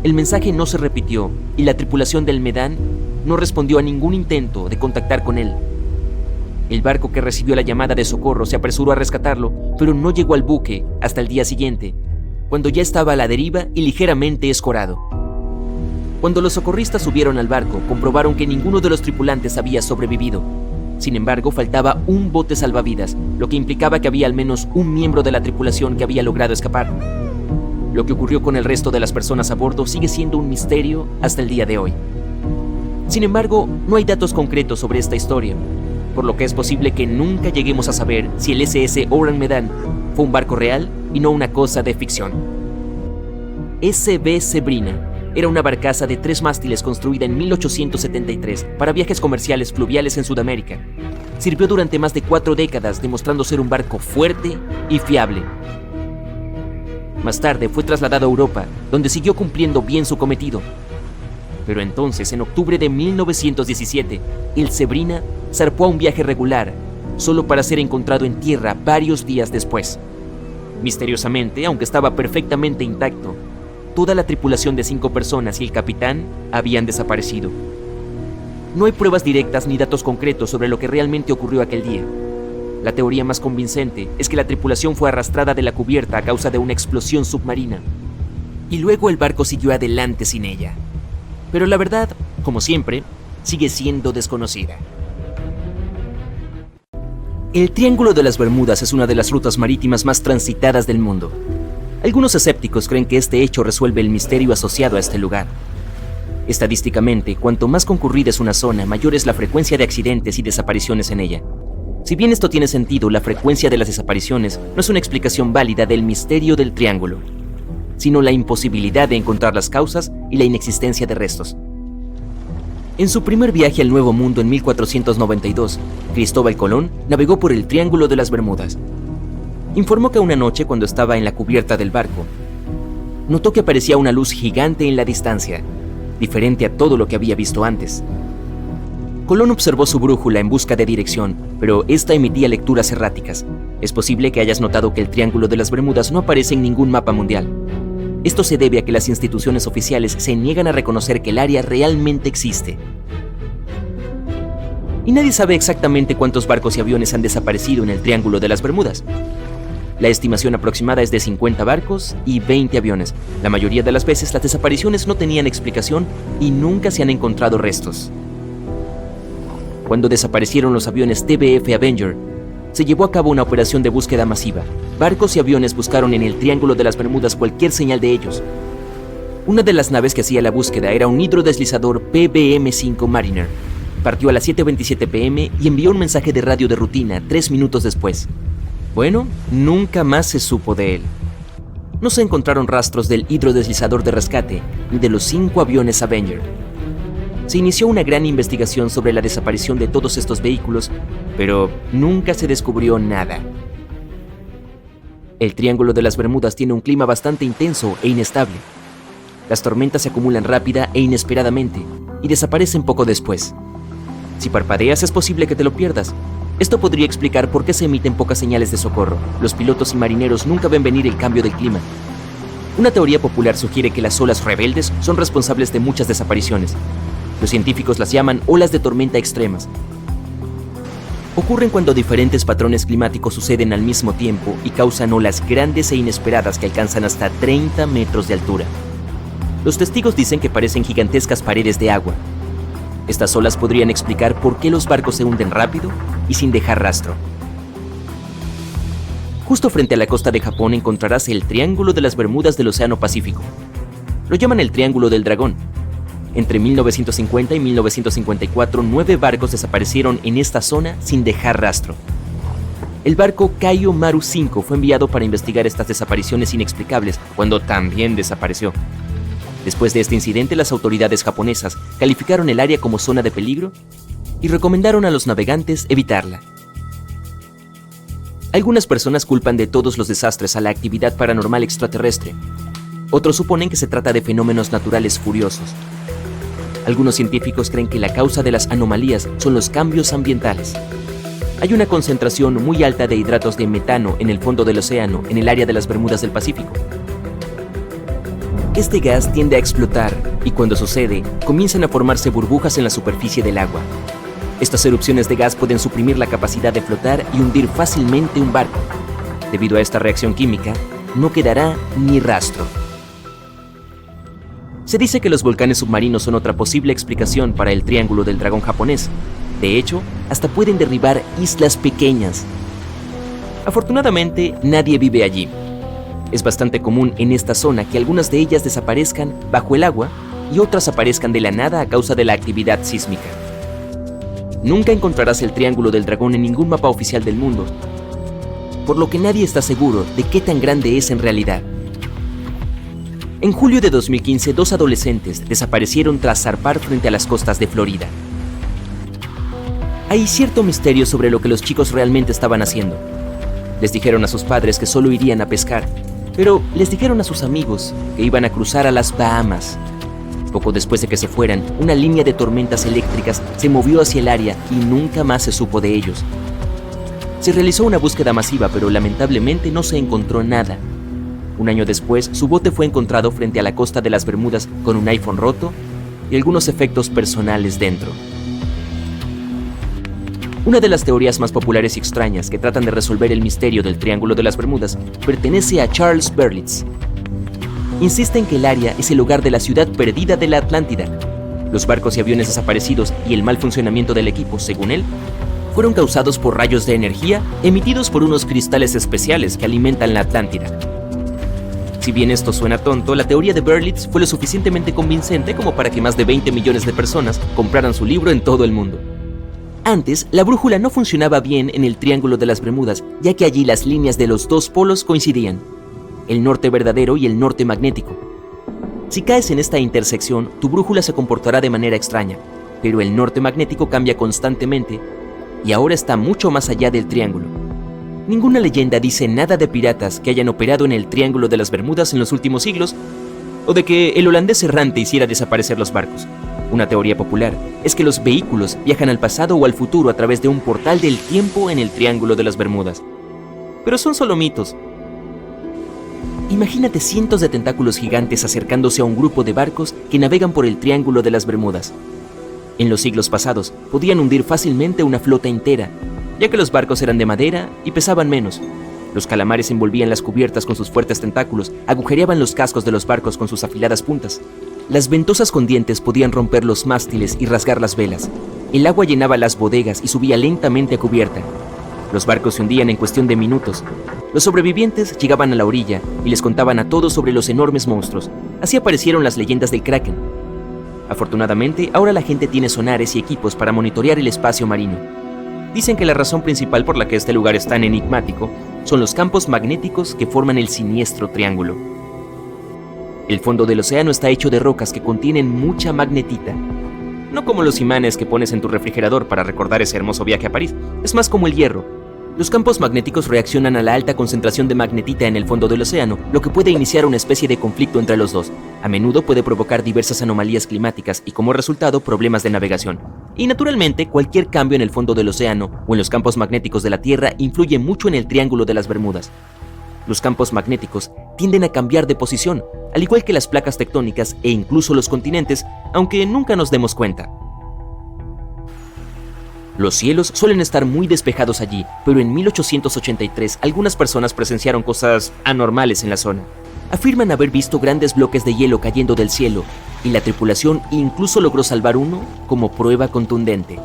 El mensaje no se repitió y la tripulación del Medan no respondió a ningún intento de contactar con él. El barco que recibió la llamada de socorro se apresuró a rescatarlo, pero no llegó al buque hasta el día siguiente, cuando ya estaba a la deriva y ligeramente escorado. Cuando los socorristas subieron al barco, comprobaron que ninguno de los tripulantes había sobrevivido. Sin embargo, faltaba un bote salvavidas, lo que implicaba que había al menos un miembro de la tripulación que había logrado escapar. Lo que ocurrió con el resto de las personas a bordo sigue siendo un misterio hasta el día de hoy. Sin embargo, no hay datos concretos sobre esta historia, por lo que es posible que nunca lleguemos a saber si el SS Orang Medan fue un barco real y no una cosa de ficción. SB Sabrina era una barcaza de 3 mástiles construida en 1873 para viajes comerciales fluviales en Sudamérica. Sirvió durante más de 4 décadas, demostrando ser un barco fuerte y fiable. Más tarde fue trasladado a Europa, donde siguió cumpliendo bien su cometido. Pero entonces, en octubre de 1917, el Sabrina zarpó a un viaje regular, solo para ser encontrado en tierra varios días después. Misteriosamente, aunque estaba perfectamente intacto, toda la tripulación de 5 personas y el capitán habían desaparecido. No hay pruebas directas ni datos concretos sobre lo que realmente ocurrió aquel día. La teoría más convincente es que la tripulación fue arrastrada de la cubierta a causa de una explosión submarina. Y luego el barco siguió adelante sin ella. Pero la verdad, como siempre, sigue siendo desconocida. El Triángulo de las Bermudas es una de las rutas marítimas más transitadas del mundo. Algunos escépticos creen que este hecho resuelve el misterio asociado a este lugar. Estadísticamente, cuanto más concurrida es una zona, mayor es la frecuencia de accidentes y desapariciones en ella. Si bien esto tiene sentido, la frecuencia de las desapariciones no es una explicación válida del misterio del triángulo, sino la imposibilidad de encontrar las causas y la inexistencia de restos. En su primer viaje al Nuevo Mundo en 1492, Cristóbal Colón navegó por el Triángulo de las Bermudas. Informó que una noche, cuando estaba en la cubierta del barco, notó que aparecía una luz gigante en la distancia, diferente a todo lo que había visto antes. Colón observó su brújula en busca de dirección, pero esta emitía lecturas erráticas. Es posible que hayas notado que el Triángulo de las Bermudas no aparece en ningún mapa mundial. Esto se debe a que las instituciones oficiales se niegan a reconocer que el área realmente existe. Y nadie sabe exactamente cuántos barcos y aviones han desaparecido en el Triángulo de las Bermudas. La estimación aproximada es de 50 barcos y 20 aviones. La mayoría de las veces las desapariciones no tenían explicación y nunca se han encontrado restos. Cuando desaparecieron los aviones TBF Avenger, se llevó a cabo una operación de búsqueda masiva. Barcos y aviones buscaron en el Triángulo de las Bermudas cualquier señal de ellos. Una de las naves que hacía la búsqueda era un hidrodeslizador PBM-5 Mariner. Partió a las 7:27 p.m. y envió un mensaje de radio de rutina 3 minutos después. Bueno, nunca más se supo de él. No se encontraron rastros del hidrodeslizador de rescate ni de los 5 aviones Avenger. Se inició una gran investigación sobre la desaparición de todos estos vehículos, pero nunca se descubrió nada. El Triángulo de las Bermudas tiene un clima bastante intenso e inestable. Las tormentas se acumulan rápida e inesperadamente y desaparecen poco después. Si parpadeas es posible que te lo pierdas. Esto podría explicar por qué se emiten pocas señales de socorro. Los pilotos y marineros nunca ven venir el cambio del clima. Una teoría popular sugiere que las olas rebeldes son responsables de muchas desapariciones. Los científicos las llaman olas de tormenta extremas. Ocurren cuando diferentes patrones climáticos suceden al mismo tiempo y causan olas grandes e inesperadas que alcanzan hasta 30 metros de altura. Los testigos dicen que parecen gigantescas paredes de agua. Estas olas podrían explicar por qué los barcos se hunden rápido y sin dejar rastro. Justo frente a la costa de Japón encontrarás el Triángulo de las Bermudas del Océano Pacífico. Lo llaman el Triángulo del Dragón. Entre 1950 y 1954, 9 barcos desaparecieron en esta zona sin dejar rastro. El barco Kaio Maru 5 fue enviado para investigar estas desapariciones inexplicables, cuando también desapareció. Después de este incidente, las autoridades japonesas calificaron el área como zona de peligro y recomendaron a los navegantes evitarla. Algunas personas culpan de todos los desastres a la actividad paranormal extraterrestre. Otros suponen que se trata de fenómenos naturales furiosos. Algunos científicos creen que la causa de las anomalías son los cambios ambientales. Hay una concentración muy alta de hidratos de metano en el fondo del océano, en el área de las Bermudas del Pacífico. Este gas tiende a explotar y cuando sucede, comienzan a formarse burbujas en la superficie del agua. Estas erupciones de gas pueden suprimir la capacidad de flotar y hundir fácilmente un barco. Debido a esta reacción química, no quedará ni rastro. Se dice que los volcanes submarinos son otra posible explicación para el Triángulo del Dragón japonés. De hecho, hasta pueden derribar islas pequeñas. Afortunadamente, nadie vive allí. Es bastante común en esta zona que algunas de ellas desaparezcan bajo el agua y otras aparezcan de la nada a causa de la actividad sísmica. Nunca encontrarás el Triángulo del Dragón en ningún mapa oficial del mundo, por lo que nadie está seguro de qué tan grande es en realidad. En julio de 2015, 2 adolescentes desaparecieron tras zarpar frente a las costas de Florida. Hay cierto misterio sobre lo que los chicos realmente estaban haciendo. Les dijeron a sus padres que solo irían a pescar, pero les dijeron a sus amigos que iban a cruzar a las Bahamas. Poco después de que se fueran, una línea de tormentas eléctricas se movió hacia el área y nunca más se supo de ellos. Se realizó una búsqueda masiva, pero lamentablemente no se encontró nada. Un año después, su bote fue encontrado frente a la costa de las Bermudas con un iPhone roto y algunos efectos personales dentro. Una de las teorías más populares y extrañas que tratan de resolver el misterio del Triángulo de las Bermudas pertenece a Charles Berlitz. Insiste en que el área es el hogar de la ciudad perdida de la Atlántida. Los barcos y aviones desaparecidos y el mal funcionamiento del equipo, según él, fueron causados por rayos de energía emitidos por unos cristales especiales que alimentan la Atlántida. Si bien esto suena tonto, la teoría de Berlitz fue lo suficientemente convincente como para que más de 20 millones de personas compraran su libro en todo el mundo. Antes, la brújula no funcionaba bien en el Triángulo de las Bermudas, ya que allí las líneas de los dos polos coincidían, el norte verdadero y el norte magnético. Si caes en esta intersección, tu brújula se comportará de manera extraña, pero el norte magnético cambia constantemente y ahora está mucho más allá del triángulo. Ninguna leyenda dice nada de piratas que hayan operado en el Triángulo de las Bermudas en los últimos siglos, o de que el holandés errante hiciera desaparecer los barcos. Una teoría popular es que los vehículos viajan al pasado o al futuro a través de un portal del tiempo en el Triángulo de las Bermudas. Pero son solo mitos. Imagínate cientos de tentáculos gigantes acercándose a un grupo de barcos que navegan por el Triángulo de las Bermudas. En los siglos pasados, podían hundir fácilmente una flota entera, ya que los barcos eran de madera y pesaban menos. Los calamares envolvían las cubiertas con sus fuertes tentáculos, agujereaban los cascos de los barcos con sus afiladas puntas. Las ventosas con dientes podían romper los mástiles y rasgar las velas. El agua llenaba las bodegas y subía lentamente a cubierta. Los barcos se hundían en cuestión de minutos. Los sobrevivientes llegaban a la orilla y les contaban a todos sobre los enormes monstruos. Así aparecieron las leyendas del Kraken. Afortunadamente, ahora la gente tiene sonares y equipos para monitorear el espacio marino. Dicen que la razón principal por la que este lugar es tan enigmático son los campos magnéticos que forman el siniestro triángulo. El fondo del océano está hecho de rocas que contienen mucha magnetita. No como los imanes que pones en tu refrigerador para recordar ese hermoso viaje a París, es más como el hierro. Los campos magnéticos reaccionan a la alta concentración de magnetita en el fondo del océano, lo que puede iniciar una especie de conflicto entre los dos. A menudo puede provocar diversas anomalías climáticas y como resultado problemas de navegación. Y naturalmente, cualquier cambio en el fondo del océano o en los campos magnéticos de la Tierra influye mucho en el Triángulo de las Bermudas. Los campos magnéticos tienden a cambiar de posición, al igual que las placas tectónicas e incluso los continentes, aunque nunca nos demos cuenta. Los cielos suelen estar muy despejados allí, pero en 1883 algunas personas presenciaron cosas anormales en la zona. Afirman haber visto grandes bloques de hielo cayendo del cielo, y la tripulación incluso logró salvar uno como prueba contundente.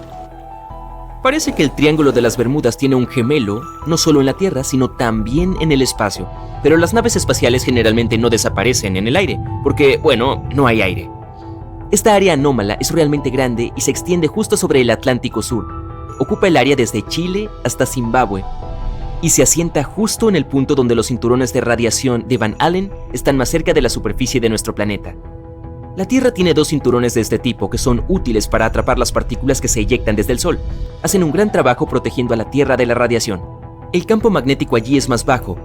Parece que el Triángulo de las Bermudas tiene un gemelo, no solo en la Tierra, sino también en el espacio. Pero las naves espaciales generalmente no desaparecen en el aire, porque, bueno, no hay aire. Esta área anómala es realmente grande y se extiende justo sobre el Atlántico Sur. Ocupa el área desde Chile hasta Zimbabue y se asienta justo en el punto donde los cinturones de radiación de Van Allen están más cerca de la superficie de nuestro planeta. La Tierra tiene dos cinturones de este tipo que son útiles para atrapar las partículas que se eyectan desde el Sol. Hacen un gran trabajo protegiendo a la Tierra de la radiación. El campo magnético allí es más bajo,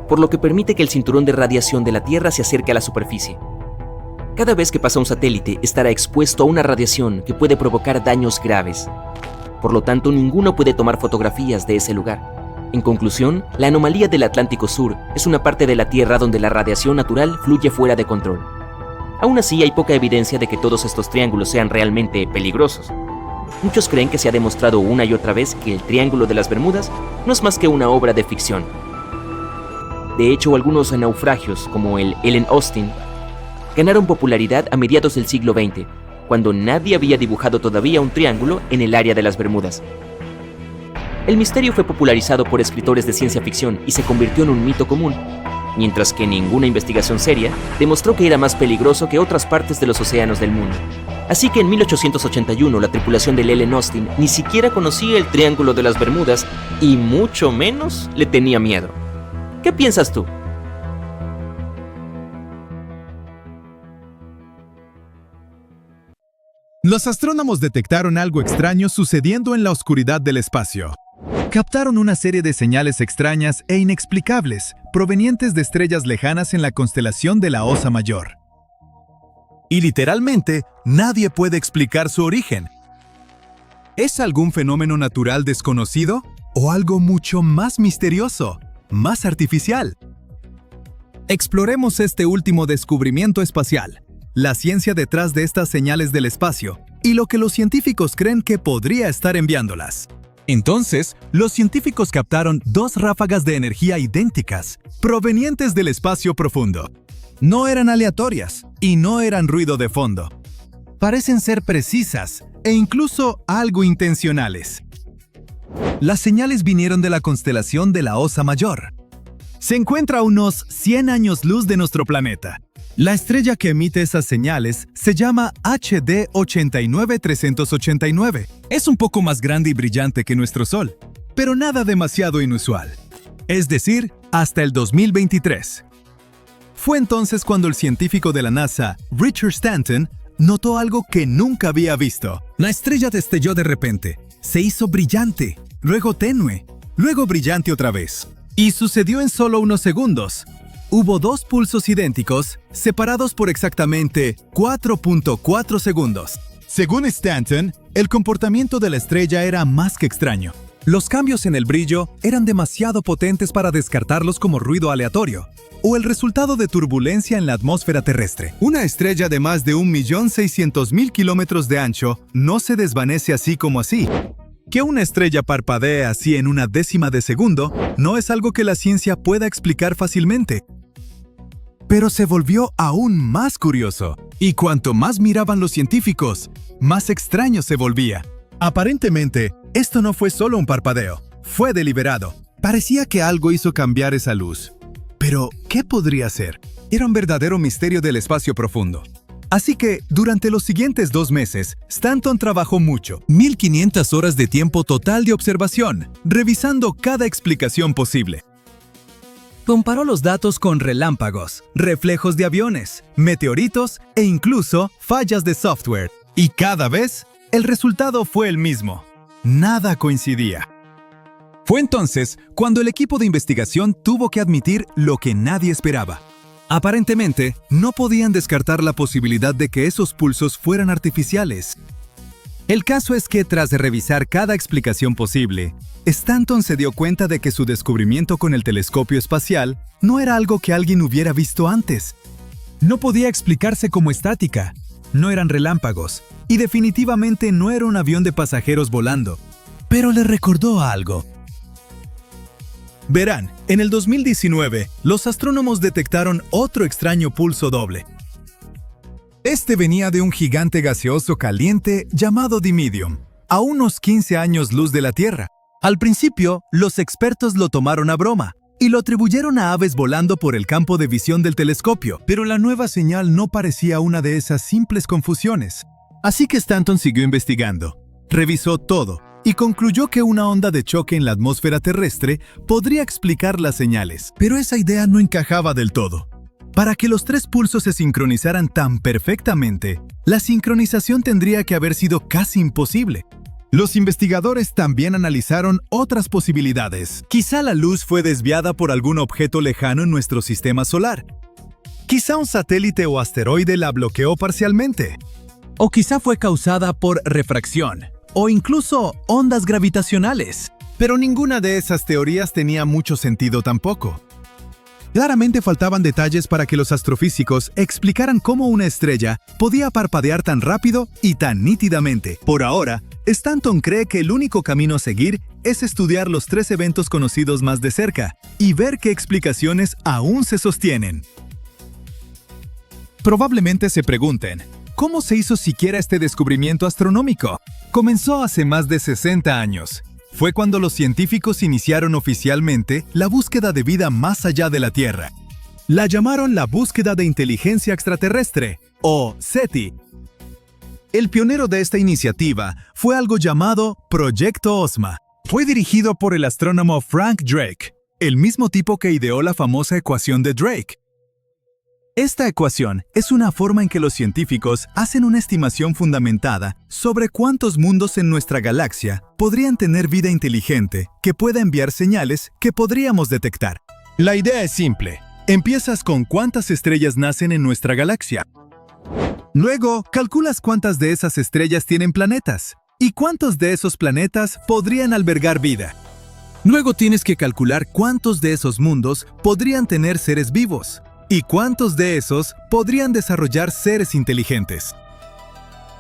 por lo que permite que el cinturón de radiación de la Tierra se acerque a la superficie. Cada vez que pasa un satélite estará expuesto a una radiación que puede provocar daños graves. Por lo tanto, ninguno puede tomar fotografías de ese lugar. En conclusión, la anomalía del Atlántico Sur es una parte de la Tierra donde la radiación natural fluye fuera de control. Aún así, hay poca evidencia de que todos estos triángulos sean realmente peligrosos. Muchos creen que se ha demostrado una y otra vez que el Triángulo de las Bermudas no es más que una obra de ficción. De hecho, algunos naufragios, como el Ellen Austin, ganaron popularidad a mediados del siglo XX, cuando nadie había dibujado todavía un triángulo en el área de las Bermudas. El misterio fue popularizado por escritores de ciencia ficción y se convirtió en un mito común, mientras que ninguna investigación seria demostró que era más peligroso que otras partes de los océanos del mundo. Así que en 1881 la tripulación del Ellen Austin ni siquiera conocía el Triángulo de las Bermudas y mucho menos le tenía miedo. ¿Qué piensas tú? Los astrónomos detectaron algo extraño sucediendo en la oscuridad del espacio. Captaron una serie de señales extrañas e inexplicables, provenientes de estrellas lejanas en la constelación de la Osa Mayor. Y literalmente, nadie puede explicar su origen. ¿Es algún fenómeno natural desconocido? ¿O algo mucho más misterioso, más artificial? Exploremos este último descubrimiento espacial, la ciencia detrás de estas señales del espacio y lo que los científicos creen que podría estar enviándolas. Entonces, los científicos captaron dos ráfagas de energía idénticas, provenientes del espacio profundo. No eran aleatorias y no eran ruido de fondo. Parecen ser precisas e incluso algo intencionales. Las señales vinieron de la constelación de la Osa Mayor. Se encuentra a unos 100 años luz de nuestro planeta. La estrella que emite esas señales se llama HD 89389. Es un poco más grande y brillante que nuestro Sol, pero nada demasiado inusual. Es decir, hasta el 2023. Fue entonces cuando el científico de la NASA, Richard Stanton, notó algo que nunca había visto. La estrella destelló de repente. Se hizo brillante, luego tenue, luego brillante otra vez. Y sucedió en solo unos segundos. Hubo dos pulsos idénticos, separados por exactamente 4.4 segundos. Según Stanton, el comportamiento de la estrella era más que extraño. Los cambios en el brillo eran demasiado potentes para descartarlos como ruido aleatorio, o el resultado de turbulencia en la atmósfera terrestre. Una estrella de más de 1.600.000 kilómetros de ancho no se desvanece así como así. Que una estrella parpadee así en una décima de segundo no es algo que la ciencia pueda explicar fácilmente. Pero se volvió aún más curioso, y cuanto más miraban los científicos, más extraño se volvía. Aparentemente, esto no fue solo un parpadeo, fue deliberado. Parecía que algo hizo cambiar esa luz. Pero, ¿qué podría ser? Era un verdadero misterio del espacio profundo. Así que, durante los siguientes 2 meses, Stanton trabajó mucho, 1500 horas de tiempo total de observación, revisando cada explicación posible. Comparó los datos con relámpagos, reflejos de aviones, meteoritos e incluso fallas de software. Y cada vez, el resultado fue el mismo. Nada coincidía. Fue entonces cuando el equipo de investigación tuvo que admitir lo que nadie esperaba. Aparentemente, no podían descartar la posibilidad de que esos pulsos fueran artificiales. El caso es que tras revisar cada explicación posible, Stanton se dio cuenta de que su descubrimiento con el telescopio espacial no era algo que alguien hubiera visto antes. No podía explicarse como estática, no eran relámpagos, y definitivamente no era un avión de pasajeros volando. Pero le recordó algo. Verán, en el 2019, los astrónomos detectaron otro extraño pulso doble. Este venía de un gigante gaseoso caliente llamado Dimidium, a unos 15 años luz de la Tierra. Al principio, los expertos lo tomaron a broma y lo atribuyeron a aves volando por el campo de visión del telescopio, pero la nueva señal no parecía una de esas simples confusiones. Así que Stanton siguió investigando, revisó todo y concluyó que una onda de choque en la atmósfera terrestre podría explicar las señales, pero esa idea no encajaba del todo. Para que los 3 pulsos se sincronizaran tan perfectamente, la sincronización tendría que haber sido casi imposible. Los investigadores también analizaron otras posibilidades. Quizá la luz fue desviada por algún objeto lejano en nuestro sistema solar. Quizá un satélite o asteroide la bloqueó parcialmente. O quizá fue causada por refracción, o incluso ondas gravitacionales. Pero ninguna de esas teorías tenía mucho sentido tampoco. Claramente faltaban detalles para que los astrofísicos explicaran cómo una estrella podía parpadear tan rápido y tan nítidamente. Por ahora, Stanton cree que el único camino a seguir es estudiar los 3 eventos conocidos más de cerca y ver qué explicaciones aún se sostienen. Probablemente se pregunten, ¿cómo se hizo siquiera este descubrimiento astronómico? Comenzó hace más de 60 años. Fue cuando los científicos iniciaron oficialmente la búsqueda de vida más allá de la Tierra. La llamaron la búsqueda de inteligencia extraterrestre, o SETI. El pionero de esta iniciativa fue algo llamado Proyecto OSMA. Fue dirigido por el astrónomo Frank Drake, el mismo tipo que ideó la famosa ecuación de Drake. Esta ecuación es una forma en que los científicos hacen una estimación fundamentada sobre cuántos mundos en nuestra galaxia podrían tener vida inteligente que pueda enviar señales que podríamos detectar. La idea es simple. Empiezas con cuántas estrellas nacen en nuestra galaxia. Luego, calculas cuántas de esas estrellas tienen planetas y cuántos de esos planetas podrían albergar vida. Luego tienes que calcular cuántos de esos mundos podrían tener seres vivos. ¿Y cuántos de esos podrían desarrollar seres inteligentes?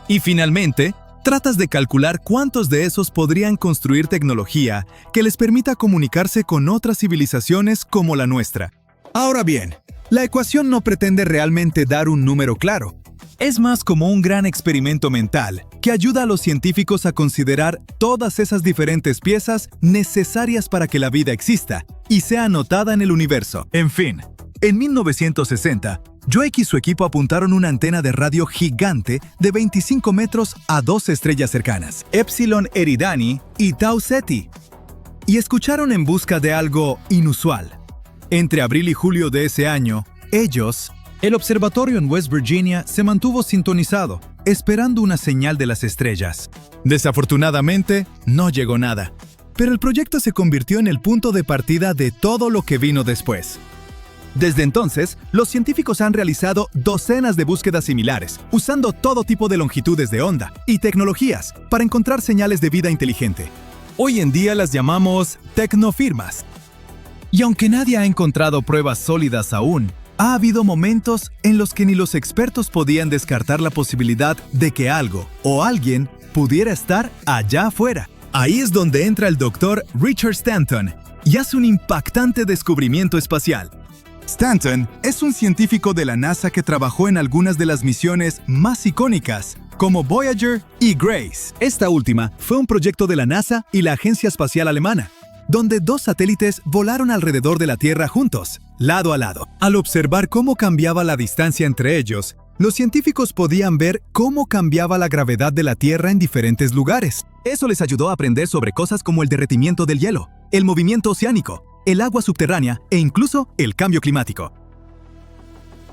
Y finalmente, tratas de calcular cuántos de esos podrían construir tecnología que les permita comunicarse con otras civilizaciones como la nuestra. Ahora bien, la ecuación no pretende realmente dar un número claro. Es más como un gran experimento mental que ayuda a los científicos a considerar todas esas diferentes piezas necesarias para que la vida exista y sea notada en el universo. En fin, en 1960, Drake y su equipo apuntaron una antena de radio gigante de 25 metros a dos estrellas cercanas, Epsilon Eridani y Tau Ceti, y escucharon en busca de algo inusual. Entre abril y julio de ese año, el observatorio en West Virginia se mantuvo sintonizado, esperando una señal de las estrellas. Desafortunadamente, no llegó nada, pero el proyecto se convirtió en el punto de partida de todo lo que vino después. Desde entonces, los científicos han realizado docenas de búsquedas similares, usando todo tipo de longitudes de onda y tecnologías para encontrar señales de vida inteligente. Hoy en día las llamamos tecnofirmas. Y aunque nadie ha encontrado pruebas sólidas aún, ha habido momentos en los que ni los expertos podían descartar la posibilidad de que algo o alguien pudiera estar allá afuera. Ahí es donde entra el Dr. Richard Stanton y hace un impactante descubrimiento espacial. Stanton es un científico de la NASA que trabajó en algunas de las misiones más icónicas, como Voyager y Grace. Esta última fue un proyecto de la NASA y la Agencia Espacial Alemana, donde dos satélites volaron alrededor de la Tierra juntos, lado a lado. Al observar cómo cambiaba la distancia entre ellos, los científicos podían ver cómo cambiaba la gravedad de la Tierra en diferentes lugares. Eso les ayudó a aprender sobre cosas como el derretimiento del hielo, el movimiento oceánico, el agua subterránea e incluso el cambio climático.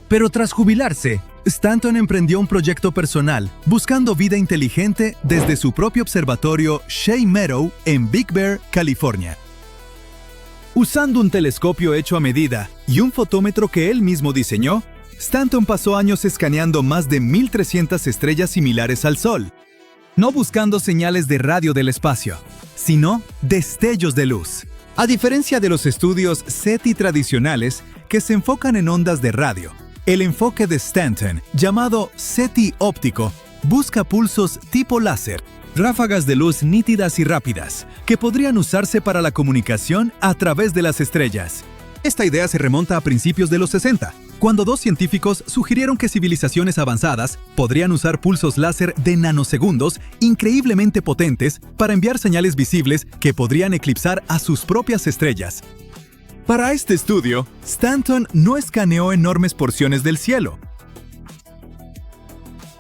Pero tras jubilarse, Stanton emprendió un proyecto personal buscando vida inteligente desde su propio observatorio Shea Meadow en Big Bear, California. Usando un telescopio hecho a medida y un fotómetro que él mismo diseñó, Stanton pasó años escaneando más de 1,300 estrellas similares al Sol, no buscando señales de radio del espacio, sino destellos de luz. A diferencia de los estudios SETI tradicionales que se enfocan en ondas de radio, el enfoque de Stanton, llamado SETI óptico, busca pulsos tipo láser, ráfagas de luz nítidas y rápidas, que podrían usarse para la comunicación a través de las estrellas. Esta idea se remonta a principios de los 60, cuando dos científicos sugirieron que civilizaciones avanzadas podrían usar pulsos láser de nanosegundos increíblemente potentes para enviar señales visibles que podrían eclipsar a sus propias estrellas. Para este estudio, Stanton no escaneó enormes porciones del cielo.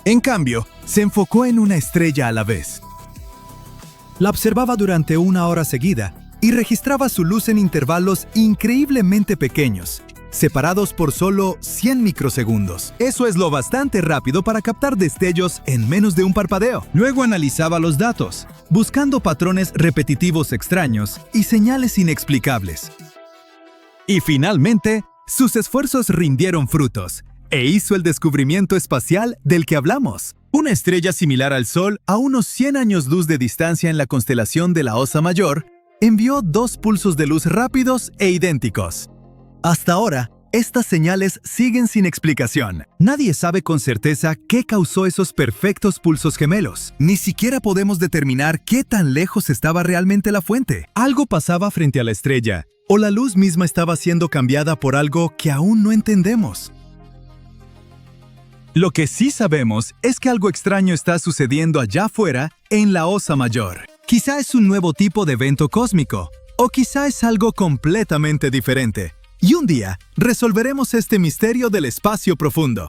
En cambio, se enfocó en una estrella a la vez. La observaba durante 1 hora seguida y registraba su luz en intervalos increíblemente pequeños, separados por solo 100 microsegundos. Eso es lo bastante rápido para captar destellos en menos de un parpadeo. Luego analizaba los datos, buscando patrones repetitivos extraños y señales inexplicables. Y finalmente, sus esfuerzos rindieron frutos e hizo el descubrimiento espacial del que hablamos. Una estrella similar al Sol a unos 100 años luz de distancia en la constelación de la Osa Mayor envió 2 pulsos de luz rápidos e idénticos. Hasta ahora, estas señales siguen sin explicación. Nadie sabe con certeza qué causó esos perfectos pulsos gemelos. Ni siquiera podemos determinar qué tan lejos estaba realmente la fuente. Algo pasaba frente a la estrella, o la luz misma estaba siendo cambiada por algo que aún no entendemos. Lo que sí sabemos es que algo extraño está sucediendo allá afuera en la Osa Mayor. Quizá es un nuevo tipo de evento cósmico, o quizá es algo completamente diferente. Y un día, resolveremos este misterio del espacio profundo.